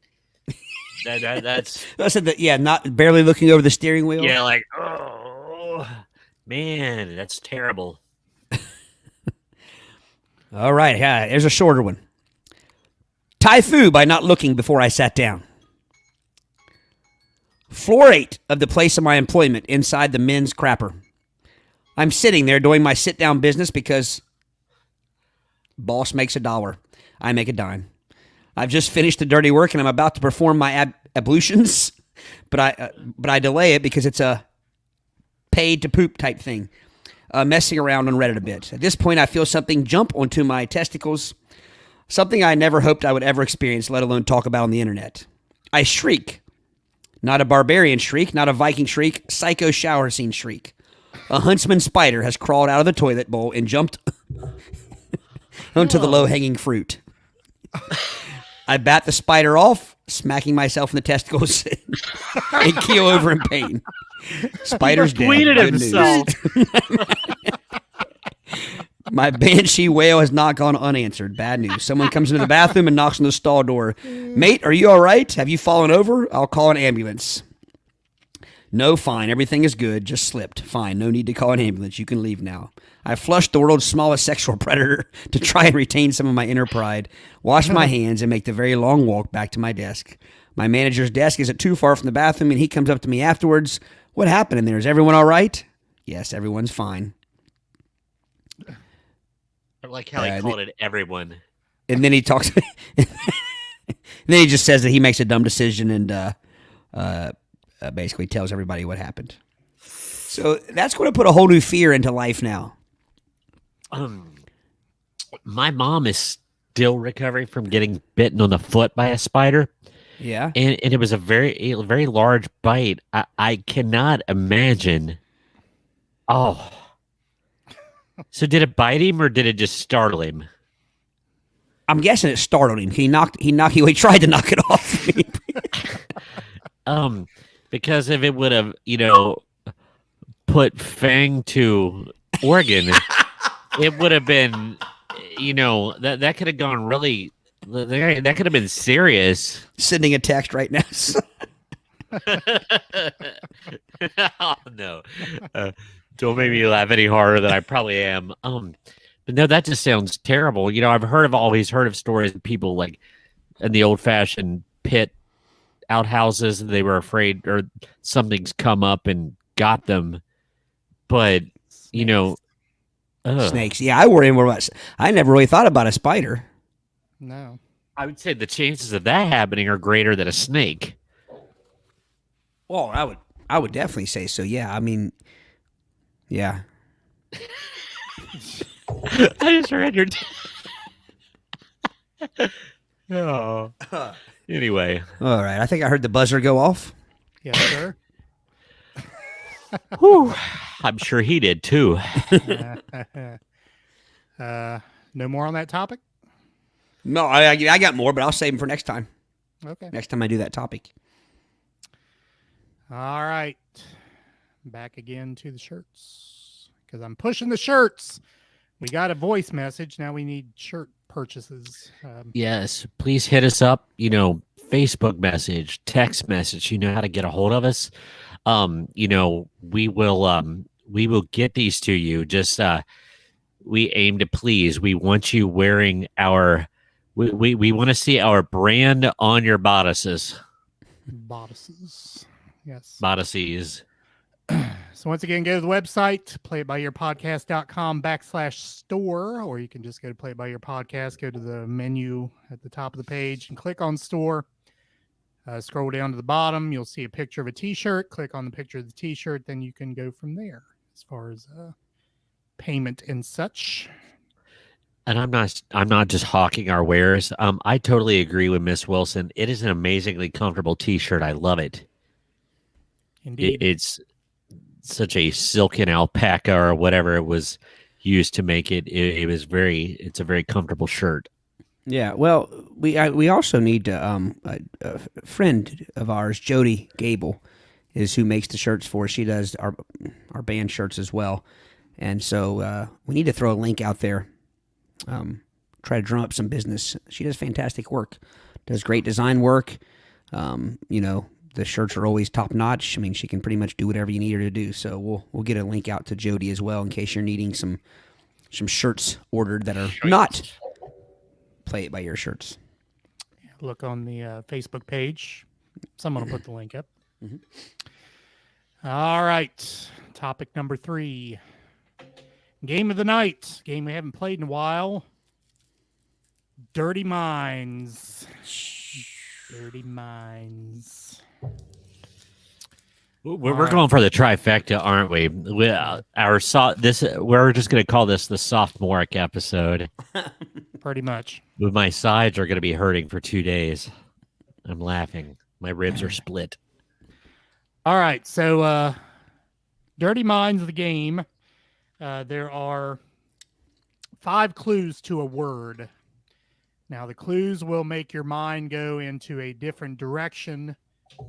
That's I said that. Yeah, not barely looking over the steering wheel. yeah, like oh man, that's terrible. All right, yeah, there's a shorter one. TIFU by not looking before I sat down. Floor 8 of the place of my employment inside the men's crapper. I'm sitting there doing my sit-down business because boss makes $1. I make a dime. I've just finished the dirty work and I'm about to perform my ablutions, but I delay it because it's a paid to poop type thing. Messing around on Reddit a bit. At this point, I feel something jump onto my testicles, something I never hoped I would ever experience, let alone talk about on the internet. I shriek. Not a barbarian shriek, not a Viking shriek, psycho shower scene shriek. A huntsman spider has crawled out of the toilet bowl and jumped onto the low-hanging fruit. I bat the spider off, smacking myself in the testicles and keel over in pain. Spider's dead. Tweeted Good himself. news. My banshee wail has not gone unanswered. Bad news. Someone comes into the bathroom and knocks on the stall door. Mate, are you all right? Have you fallen over? I'll call an ambulance. No, fine. Everything is good. Just slipped. Fine. No need to call an ambulance. You can leave now. I flushed the world's smallest sexual predator to try and retain some of my inner pride, wash my hands, and make the very long walk back to my desk. My manager's desk isn't too far from the bathroom, and he comes up to me afterwards. What happened in there? Is everyone all right? Yes, everyone's fine. I like how he called it everyone. And then he talks. And then he just says that he makes a dumb decision and basically tells everybody what happened. So that's going to put a whole new fear into life now. My mom is still recovering from getting bitten on the foot by a spider. Yeah. And it was a very large bite. I cannot imagine. Oh. So did it bite him or did it just startle him? I'm guessing it startled him. He tried to knock it off. Because if it would have, put Fang to Oregon, it would have been, that could have gone really, that could have been serious. Sending a text right now. Oh, no. Don't make me laugh any harder than I probably am. But no, that just sounds terrible. I've always heard of stories of people like in the old fashioned pit outhouses, and they were afraid or something's come up and got them. But, snakes. Yeah, I worry more about. I never really thought about a spider. No. I would say the chances of that happening are greater than a snake. Well, I would definitely say so. Yeah, I mean, yeah. I just read your. Oh. Anyway. All right. I think I heard the buzzer go off. Yes, sir. Whew. I'm sure he did too. No more on that topic? No, I got more, but I'll save them for next time. Okay. Next time I do that topic. All right. Back again to the shirts because I'm pushing the shirts. We got a voice message. Now we need shirt purchases. Yes. Please hit us up. Facebook message, text message. You know how to get a hold of us. We will get these to you. Just we aim to please. We want you wearing our. We want to see our brand on your bodices. Bodices. Yes. Bodices. So once again, go to the website, playitbyyourpodcast.com/store, or you can just go to Play It By Your Podcast, go to the menu at the top of the page and click on store. Scroll down to the bottom. You'll see a picture of a t-shirt. Click on the picture of the t-shirt. Then you can go from there as far as payment and such. And I'm not just hawking our wares. I totally agree with Miss Wilson. It is an amazingly comfortable t-shirt. I love it. Indeed. It's such a silken alpaca or whatever it was used to make it. It's a very comfortable shirt. Yeah, well, we also need to, a friend of ours, Jody Gable, is who makes the shirts for us. She does our band shirts as well, and so we need to throw a link out there. Try to drum up some business. She does fantastic work, does great design work. The shirts are always top notch. I mean, she can pretty much do whatever you need her to do. So we'll get a link out to Jody as well in case you're needing some shirts ordered that are not Play It By Ear shirts. Look on the Facebook page. Someone will put the link up. All right. Topic number 3. Game of the night. Game we haven't played in a while. Dirty Minds. Dirty Minds. We're going for the trifecta, aren't we? We're just going to call this the sophomoric episode. Pretty much. My sides are going to be hurting for 2 days. I'm laughing. My ribs are split. All right. So, Dirty Minds, the game. There are 5 clues to a word. Now, the clues will make your mind go into a different direction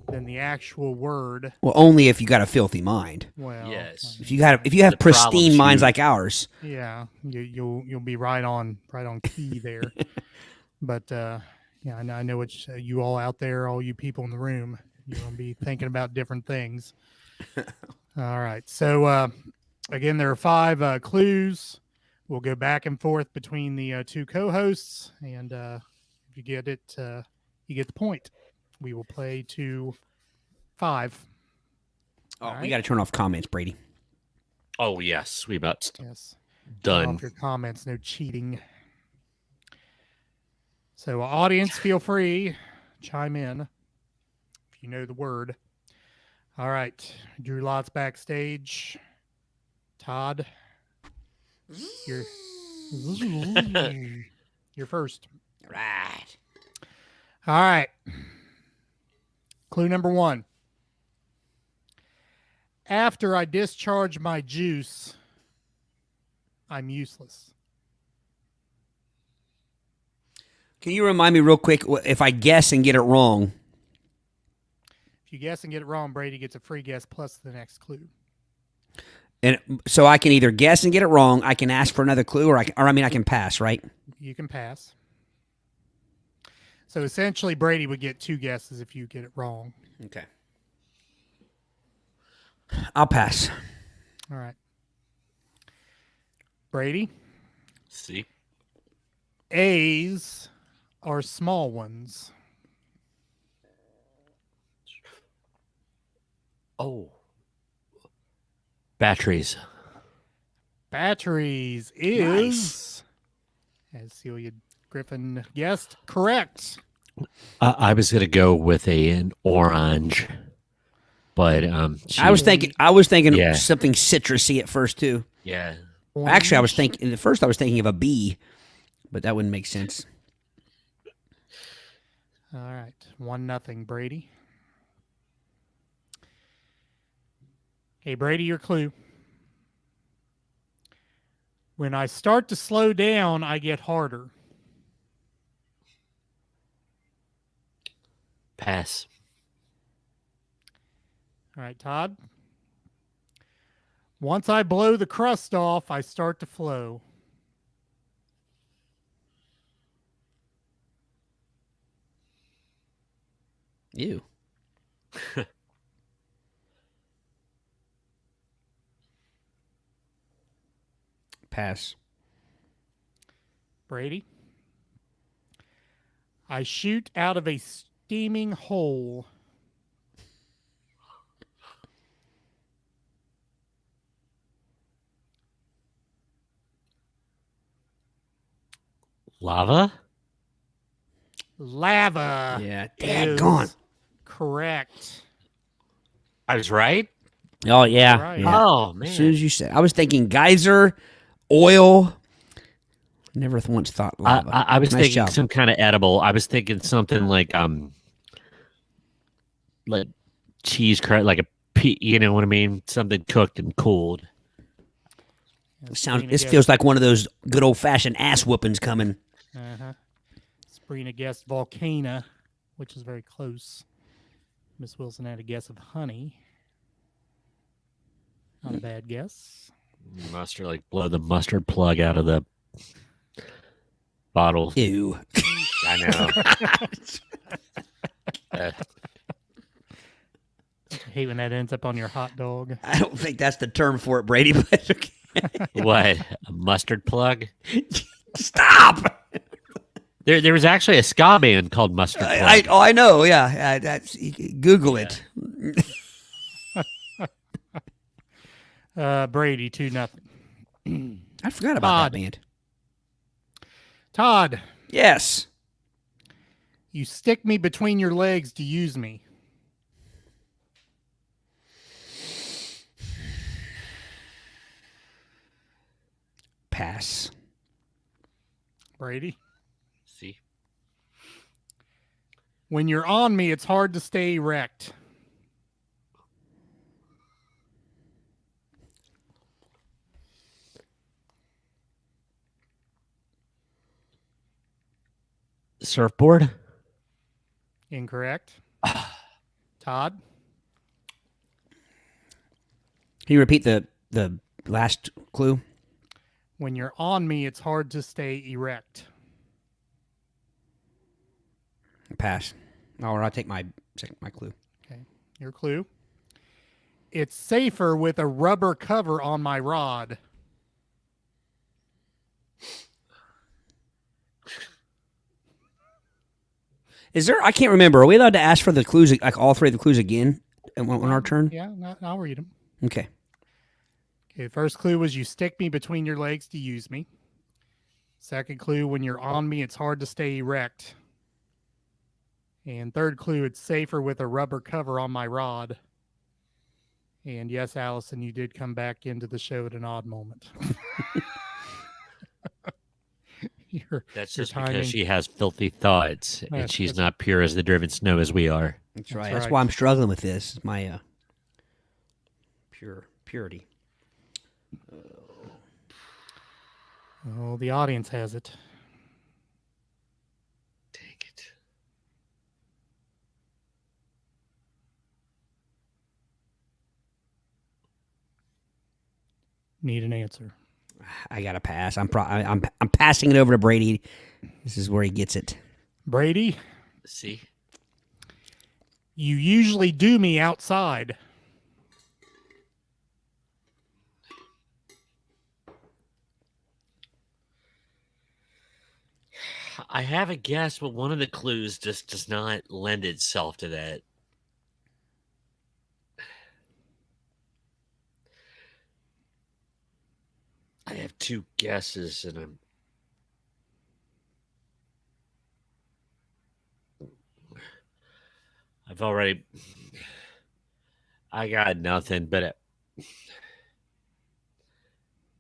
than the actual word. Well, only if you got a filthy mind. Well, Yes. If you have The pristine problem minds sheet. like ours. yeah, you'll be right on key there. But yeah, I know it's you all out there, all you people in the room. You're gonna be thinking about different things. All right. So again, there are 5 clues. We'll go back and forth between the 2 co-hosts, and if you get it, you get the point. We will play to 5. Oh, All we right. got to turn off comments, Brady. Oh, yes. We about Yes. Turn done. off your comments. No cheating. So, audience, feel free chime in if you know the word. All right, Drew Lott's backstage. Todd, you're first. Right. All right. Clue number 1. After I discharge my juice, I'm useless. Can you remind me real quick if I guess and get it wrong? If you guess and get it wrong, Brady gets a free guess plus the next clue. And so I can either guess and get it wrong, I can ask for another clue, I can pass, right? You can pass. So essentially, Brady would get 2 guesses if you get it wrong. Okay. I'll pass. All right. Brady, See? A's are small ones. Oh. Batteries. Batteries is, as Celia Griffin guessed, correct. I was going to go with an orange. But I was thinking Yeah. something citrusy at first too. yeah. Actually, I was thinking of a bee, but that wouldn't make sense. All right. 1-0, Brady. Hey, Brady, your clue. When I start to slow down, I get harder. Pass. All right, Todd. Once I blow the crust off, I start to flow. Ew. Pass. Brady. I shoot out of a steaming hole. Lava? Lava. Yeah, is daggone. correct. I was right? Oh yeah. Right. Yeah. Oh, As soon man. as you said, I was thinking geyser, oil. Never once thought lava. I was Nice thinking job. some kind of edible. I was thinking something like cheese crust, like a you know what I mean? Something cooked and cooled. Selena This guessed- feels like one of those good old fashioned ass whoopings coming. Uh-huh. Sabrina guessed volcano, which is very close. Miss Wilson had a guess of honey. Not a bad guess. Mustard, like blow the mustard plug out of the bottle. Ew. I know. I hate when that ends up on your hot dog. I don't think that's the term for it, Brady, but okay. What? A mustard plug? Stop! There was actually a ska band called Mustard Plug. I know, yeah. Google it. Brady, 2-0. I forgot about Todd. that band. Todd, Yes. you stick me between your legs to use me. Pass. Brady, See? when you're on me, it's hard to stay erect. Surfboard? Incorrect. Todd, Can you repeat the last clue? when you're on me, it's hard to stay erect. Pass. Or I'll take my clue. Okay, your clue. It's safer with a rubber cover on my rod. Is there? I can't remember. Are we allowed to ask for the clues, like all three of the clues again on our turn? Yeah, I'll read them. Okay. Okay, the first clue was you stick me between your legs to use me. Second clue, when you're on me, it's hard to stay erect. And third clue, it's safer with a rubber cover on my rod. And yes, Allison, you did come back into the show at an odd moment. That's your just timing. because she has filthy thoughts and Yes, she's that's- not pure as the driven snow as we are. That's That's right. That's right. why I'm struggling with this. My purity. Oh, the audience has it. Take it. Need an answer. I gotta pass. I'm passing it over to Brady. This is where he gets it. Brady, See? you usually do me outside. I have a guess, but one of the clues just does not lend itself to that. I have two guesses, and I've already. I got nothing, but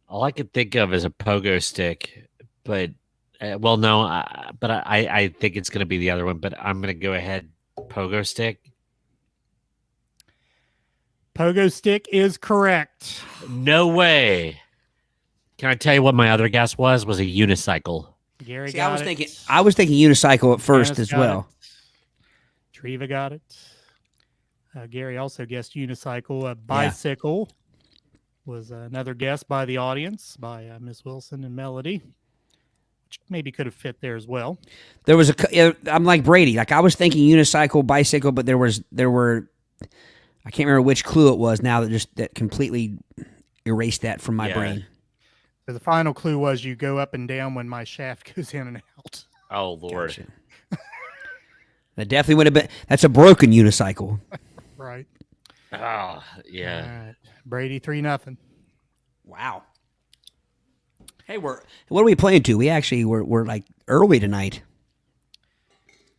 all I could think of is a pogo stick. But well, no, I think it's going to be the other one. But I'm going to go ahead. Pogo stick. Pogo stick is correct. No way. Can I tell you what my other guess was? Was a unicycle. Gary See, got I was it. thinking unicycle at first Janice as got well. it. Treva got it. Gary also guessed unicycle. Bicycle was another guess by the audience, by Miss Wilson and Melody, which maybe could have fit there as well. There was I'm like Brady. Like I was thinking unicycle, bicycle, but there were. I can't remember which clue it was now that completely erased that from my brain. So the final clue was you go up and down when my shaft goes in and out. Oh Lord. Gotcha. That definitely would have been. That's a broken unicycle. Right. Oh yeah. All right. Brady 3-0. Wow. Hey, what are we playing to? We're like early tonight.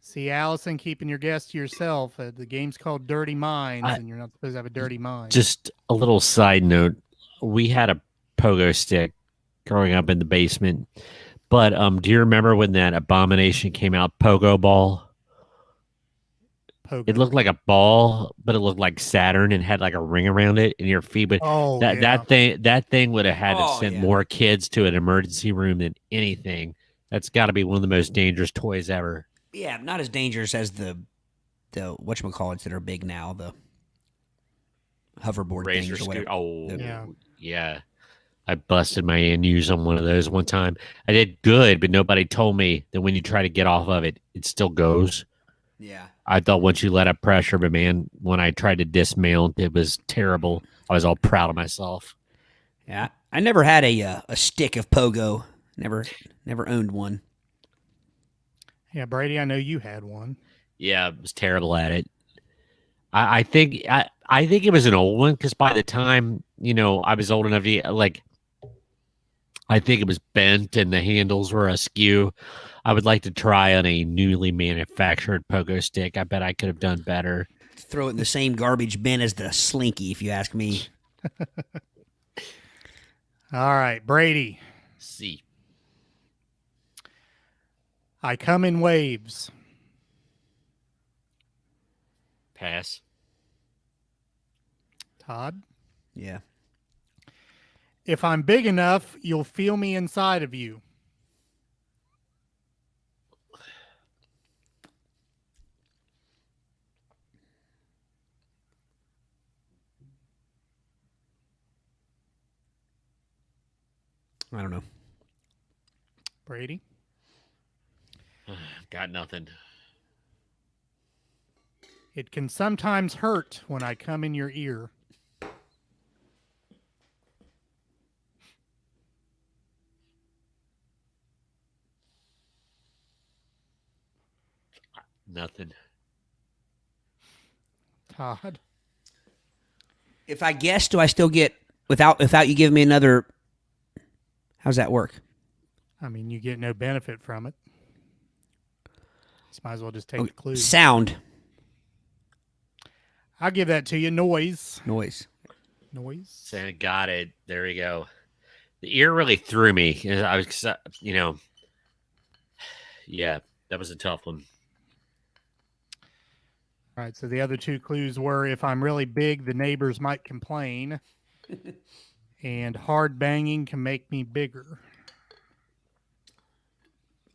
See, Allison, keeping your guess to yourself. The game's called Dirty Minds, and you're not supposed to have a dirty mind. Just a little side note: we had a pogo stick growing up in the basement, but do you remember when that abomination came out, Pogo Ball? Pogo. It looked like a ball, but it looked like Saturn and had like a ring around it, and your feet would. Oh, that thing would have had to send yeah. more kids to an emergency room than anything. That's got to be one of the most dangerous toys ever. Yeah, not as dangerous as the whatchamacallits that are big now, the hoverboard Razor things or scoot. whatever. Oh, Yeah. yeah. I busted my news on one of those one time. I did good, but nobody told me that when you try to get off of it, it still goes. Yeah. I thought once you let up pressure, but man, when I tried to dismount, it was terrible. I was all proud of myself. Yeah. I never had a stick of pogo. Never owned one. Yeah, Brady, I know you had one. Yeah, I was terrible at it. I think I think it was an old one because by the time I was old enough to like, I think it was bent and the handles were askew. I would like to try on a newly manufactured pogo stick. I bet I could have done better. Throw it in the same garbage bin as the Slinky, if you ask me. All right, Brady. See, I come in waves. pass. Todd. Yeah. If I'm big enough, you'll feel me inside of you. I don't know. Brady. Got nothing. It can sometimes hurt when I come in your ear. Nothing. Todd. If I guess, do I still get without you giving me another? How's that work? I mean, you get no benefit from it. So might as well just take the clue. Sound. I'll give that to you. Noise. Noise. So got it. There we go. The ear really threw me. I was, yeah, that was a tough one. All right. So the other two clues were if I'm really big, the neighbors might complain. And hard banging can make me bigger.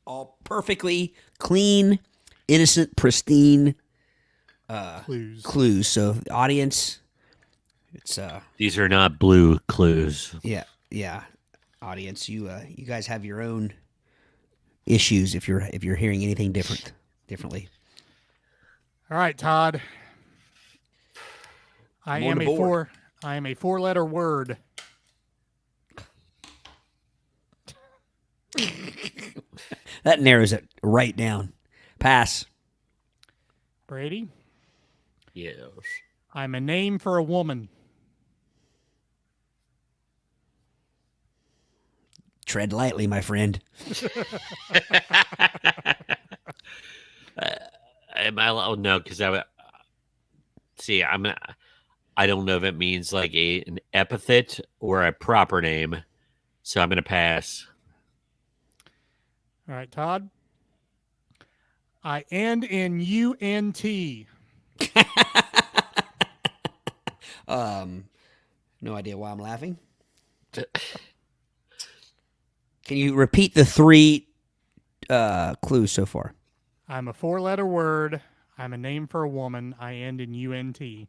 All perfectly clean, innocent, pristine clues. So the audience, it's These are not blue clues. yeah. Audience, you guys have your own issues if you're hearing anything differently. All right, Todd. I I'm on am the a board. four-letter word. That narrows it right down. Pass. Brady. Yes. I'm a name for a woman. Tread lightly, my friend. Am I allowed? No, because I would see. I don't know if it means like an epithet or a proper name, so I'm gonna pass. All right, Todd. I end in UNT. No idea why I'm laughing. Can you repeat the three clues so far? I'm a four-letter word. I'm a name for a woman. I end in UNT.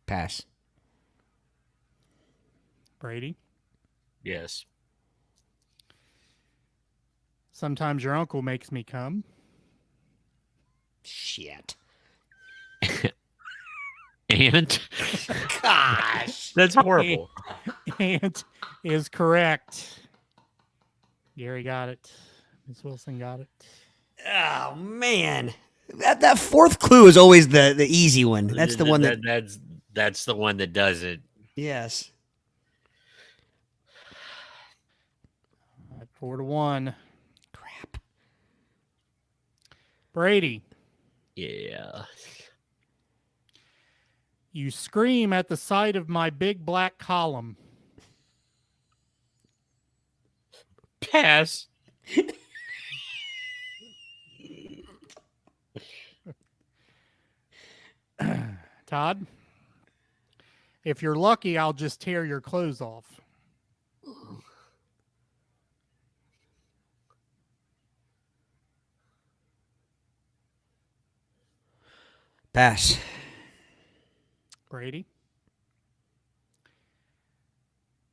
Pass. Brady. Yes. Sometimes your uncle makes me come. Shit. And Gosh. that's horrible. Ant is correct. Gary got it. Miss Wilson got it. Oh man. That fourth clue is always the easy one. That's the one that's the one that does it. Yes. All right, 4-1. Crap. Brady. Yeah. You scream at the sight of my big black column. Pass. Todd, if you're lucky, I'll just tear your clothes off. Pass. Brady,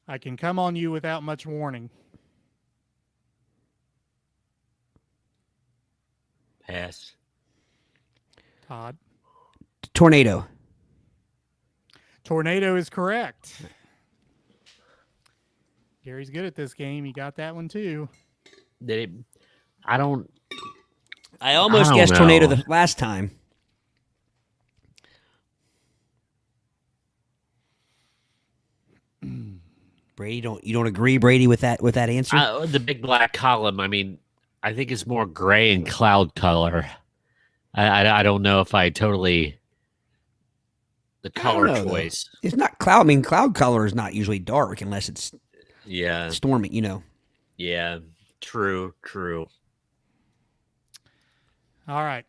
I can come on you without much warning. Pass. Todd, Tornado. tornado is correct. Gary's good at this game. He got that one too. Did it? I don't. I almost don't guessed tornado know. the last time. Brady, you don't agree, Brady, with that answer? The big black column. I mean, I think it's more gray and cloud color. I don't know if I totally the color know, choice. It's not cloud. I mean, cloud color is not usually dark unless it's Yeah. stormy. You know. Yeah. True. All right.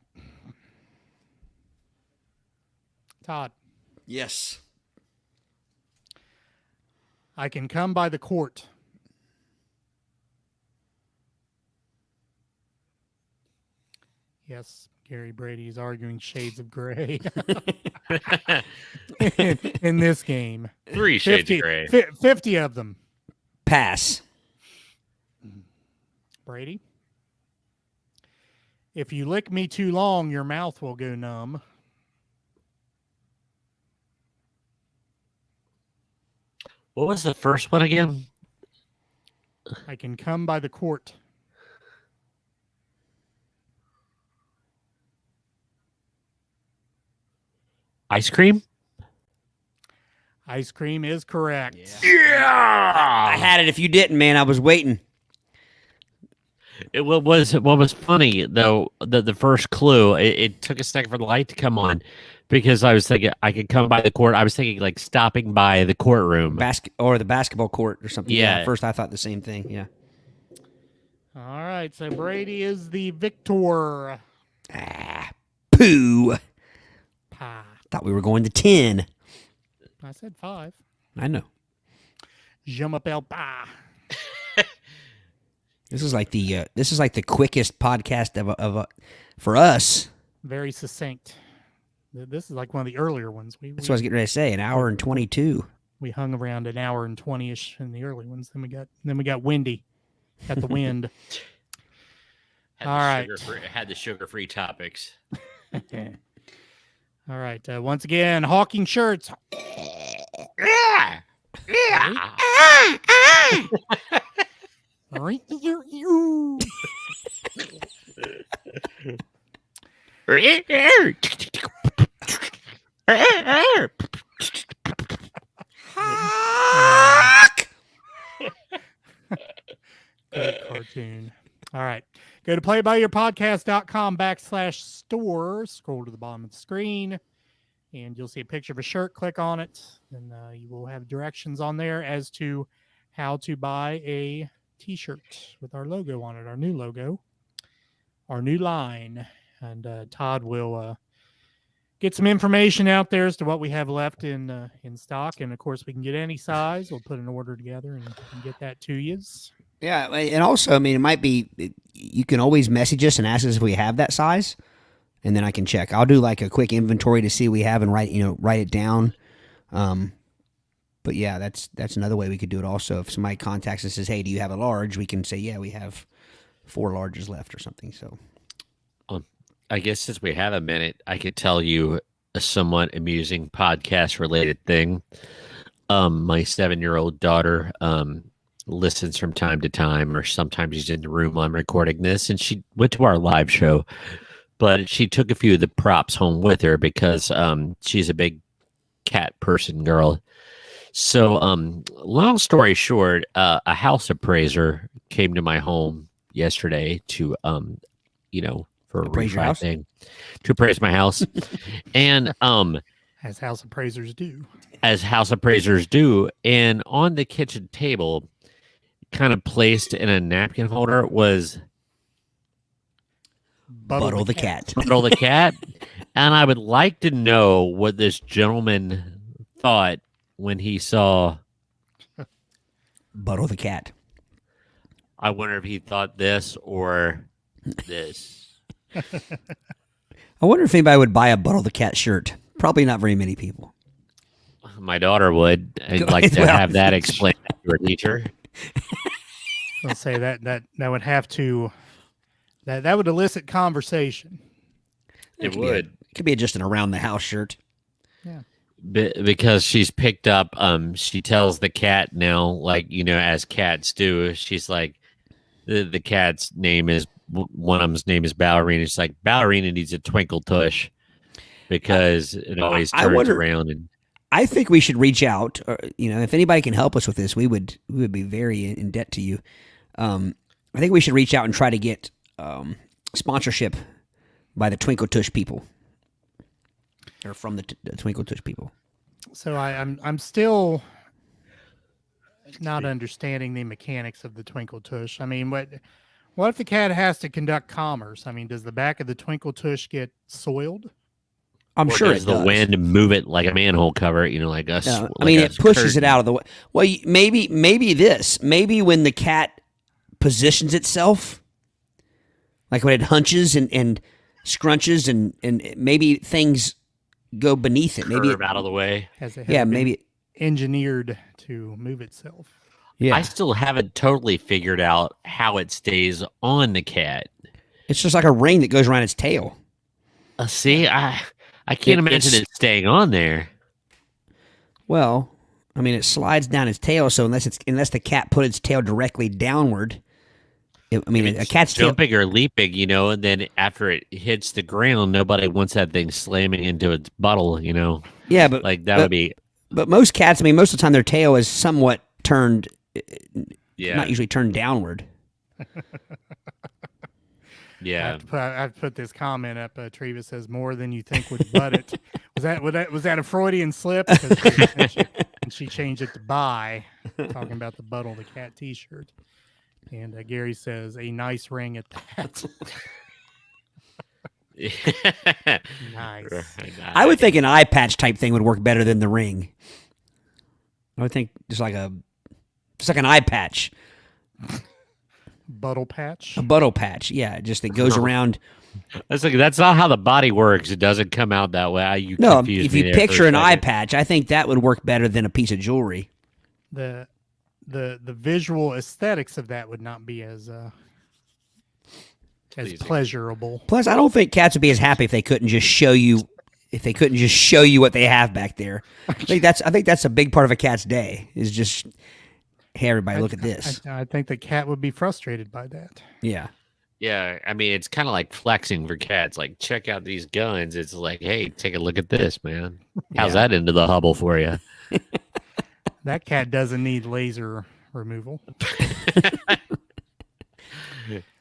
Todd, Yes. I can come by the court. Yes, Gary Brady is arguing shades of gray in this game. 3 shades of gray. 50 of them. Pass. Brady, if you lick me too long, your mouth will go numb. What was the first one again? I can come by the court. Ice cream? Ice cream is correct. I had it. If you didn't, man, I was waiting. What was funny though, the first clue, it took a second for the light to come on because I was thinking I could come by the court. I was thinking like stopping by the courtroom. Or the basketball court or something. Yeah. At first, I thought the same thing. Yeah. All right, so Brady is the victor. Pooh. Pie. Thought we were going to 10. I said 5. I know. Je m'appelle pas. This is like the quickest podcast for us. Very succinct. This is like one of the earlier ones. That's what I was getting ready to say. An hour and 22. We hung around an hour and 20ish in the early ones. Then we got windy. Got the wind. All right. Had the sugar-free topics. All right. Once again, hawking shirts. Yeah. Great cartoon. All right. Go to playbyyourpodcast.com/store. Scroll to the bottom of the screen, and you'll see a picture of a shirt. Click on it, and you will have directions on there as to how to buy a T-shirt with our logo on it, our new logo, our new line. And Todd will get some information out there as to what we have left in stock. And, of course, we can get any size. We'll put an order together and get that to you. Yeah, and also, I mean, it might be you can always message us and ask us if we have that size, and then I can check. I'll do like a quick inventory to see what we have and write it down. But yeah, that's another way we could do it. Also, if somebody contacts us and says, "Hey, do you have a large?" We can say, "Yeah, we have 4 larges left" or something. So, I guess since we have a minute, I could tell you a somewhat amusing podcast-related thing. My 7-year-old daughter listens from time to time, or sometimes she's in the room while I'm recording this, and she went to our live show, but she took a few of the props home with her because she's a big cat person girl. So long story short, a house appraiser came to my home yesterday to for a Appraise your refi house? thing, to appraise my house. And As house appraisers do. as house appraisers do, and on the kitchen table kind of placed in a napkin holder was Buttle the cat. Buttle the cat. And I would like to know what this gentleman thought when he saw. Buttle the cat. I wonder if he thought this or this. I wonder if anybody would buy a Buttle the cat shirt. Probably not very many people. My daughter would. I'd like to Well, have that explained to her teacher. I'll say that would have to that would elicit conversation. It would. It could be just an around the house shirt. Yeah. Because she's picked up, she tells the cat now, like, as cats do, she's like, the cat's name is, one of them's name is Ballerina. She's like, Ballerina needs a twinkle tush because it always turns around. And I think we should reach out. If anybody can help us with this, we would be very in debt to you. I think we should reach out and try to get sponsorship by the Twinkle Tush people, or from the Twinkle Tush people. So I'm still not understanding the mechanics of the Twinkle Tush. I mean, what if the cat has to conduct commerce? I mean, does the back of the Twinkle Tush get soiled? I'm sure it does does. the wind move it like a manhole cover, like us. No, like I mean, a it pushes curtain. it out of the way. Well, maybe when the cat positions itself, like when it hunches and scrunches and maybe things go beneath it. Maybe Curve out of the way. Has it yeah, been maybe engineered to move itself? yeah. I still haven't totally figured out how it stays on the cat. It's just like a ring that goes around its tail. See, I can't imagine it staying on there. Well, I mean, it slides down its tail, so unless the cat put its tail directly downward, a cat's tail. Jumping or leaping, and then after it hits the ground, nobody wants that thing slamming into its buttle, Yeah, but like that would be. But most cats, I mean, most of the time their tail is somewhat turned, Yeah. not usually turned downward. Yeah. I have to put this comment up. Treva says more than you think would butt it. Was that a Freudian slip? And she changed it to buy, talking about the Buttle the Cat T-shirt. And Gary says a nice ring at that. Nice. I would think an eye patch type thing would work better than the ring. I would think just like an eye patch, Buttle patch. a buttle patch. Yeah, just that goes around. That's not how the body works. It doesn't come out that way. You No, confused if me you there for picture a an eye second. patch, I think that would work better than a piece of jewelry. The visual aesthetics of that would not be as Pleasing. pleasurable. Plus, I don't think cats would be as happy if they couldn't just show you what they have back there. I think that's a big part of a cat's day is just, hey, everybody, look at this. I think the cat would be frustrated by that. Yeah. Yeah, I mean, it's kind of like flexing for cats. Like, check out these guns. It's like, hey, take a look at this, man. How's that into the Hubble for you? That cat doesn't need laser removal.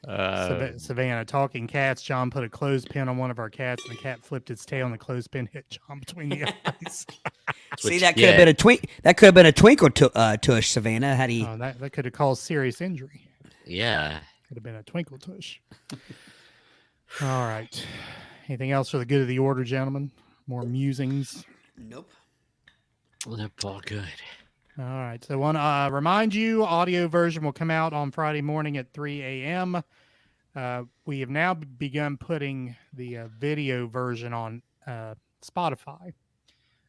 Savannah, talking cats. John put a clothespin on one of our cats, and the cat flipped its tail, and the clothespin hit John between the eyes. See, that could have been a That could have been a twinkle tush, Savannah. Had he? Oh, that could have caused serious injury. Yeah. Could have been a twinkle tush. All right. Anything else for the good of the order, gentlemen? More musings? Nope. Well, they're all good. All right. So, want to remind you, audio version will come out on Friday morning at 3 a.m. We have now begun putting the video version on Spotify.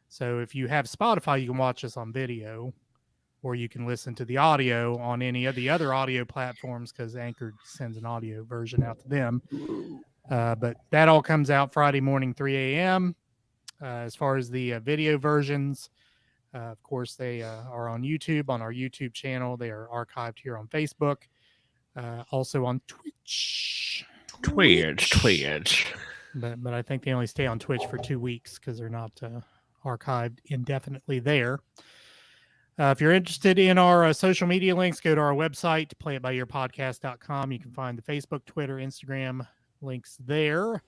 So, if you have Spotify, you can watch us on video, or you can listen to the audio on any of the other audio platforms because Anchor sends an audio version out to them. But that all comes out Friday morning, 3 a.m. As far as the video versions, of course, they are on YouTube, on our YouTube channel. They are archived here on Facebook, also on Twitch. Twitch. But I think they only stay on Twitch for 2 weeks because they're not archived indefinitely there. If you're interested in our social media links, go to our website, playitbyyourpodcast.com. You can find the Facebook, Twitter, Instagram links there.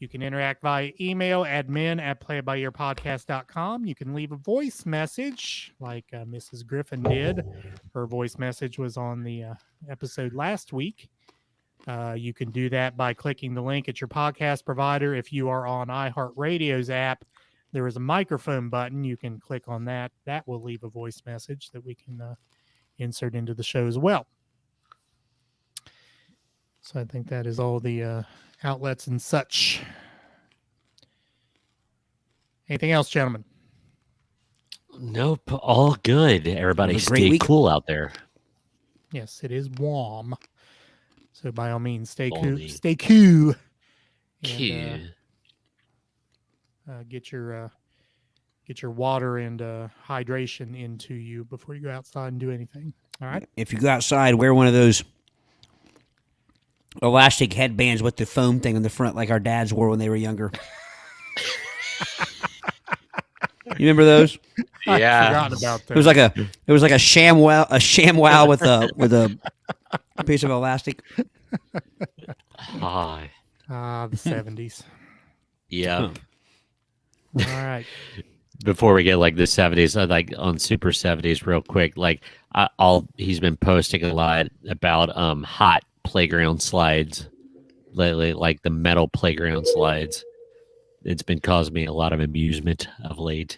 You can interact via email, admin@playitbyyearpodcast.com. You can leave a voice message like Mrs. Griffin did. Her voice message was on the episode last week. You can do that by clicking the link at your podcast provider. If you are on iHeartRadio's app, there is a microphone button. You can click on that. That will leave a voice message that we can insert into the show as well. So I think that is all the outlets and such. Anything else, gentlemen? Nope, all good. Everybody Have a great stay week. cool out there. Yes, it is warm. So by all means, stay cool. Balmy. Stay cool. Cute. And, get your water and hydration into you before you go outside and do anything. All right. If you go outside, wear one of those elastic headbands with the foam thing on the front, like our dads wore when they were younger. You remember those? Yeah. I forgot about that. It was like a ShamWow with a piece of elastic. Hi. The 70s. Yeah. All right. Before we get like the 70s, like on Super 70s, real quick, like he's been posting a lot about hot playground slides lately, like the metal playground slides. It's been causing me a lot of amusement of late.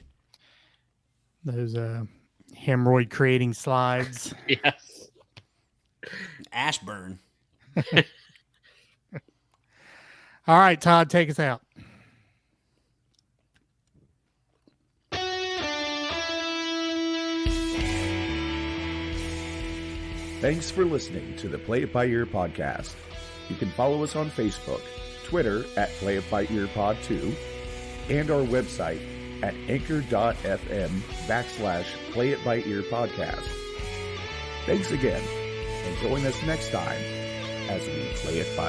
Those hemorrhoid creating slides. Yes. Ashburn. All right, Todd, take us out. Thanks for listening to the Play It By Ear podcast. You can follow us on Facebook, Twitter at Play It By Ear Pod 2, and our website at anchor.fm/Play It By Ear podcast. Thanks again, and join us next time as we play it by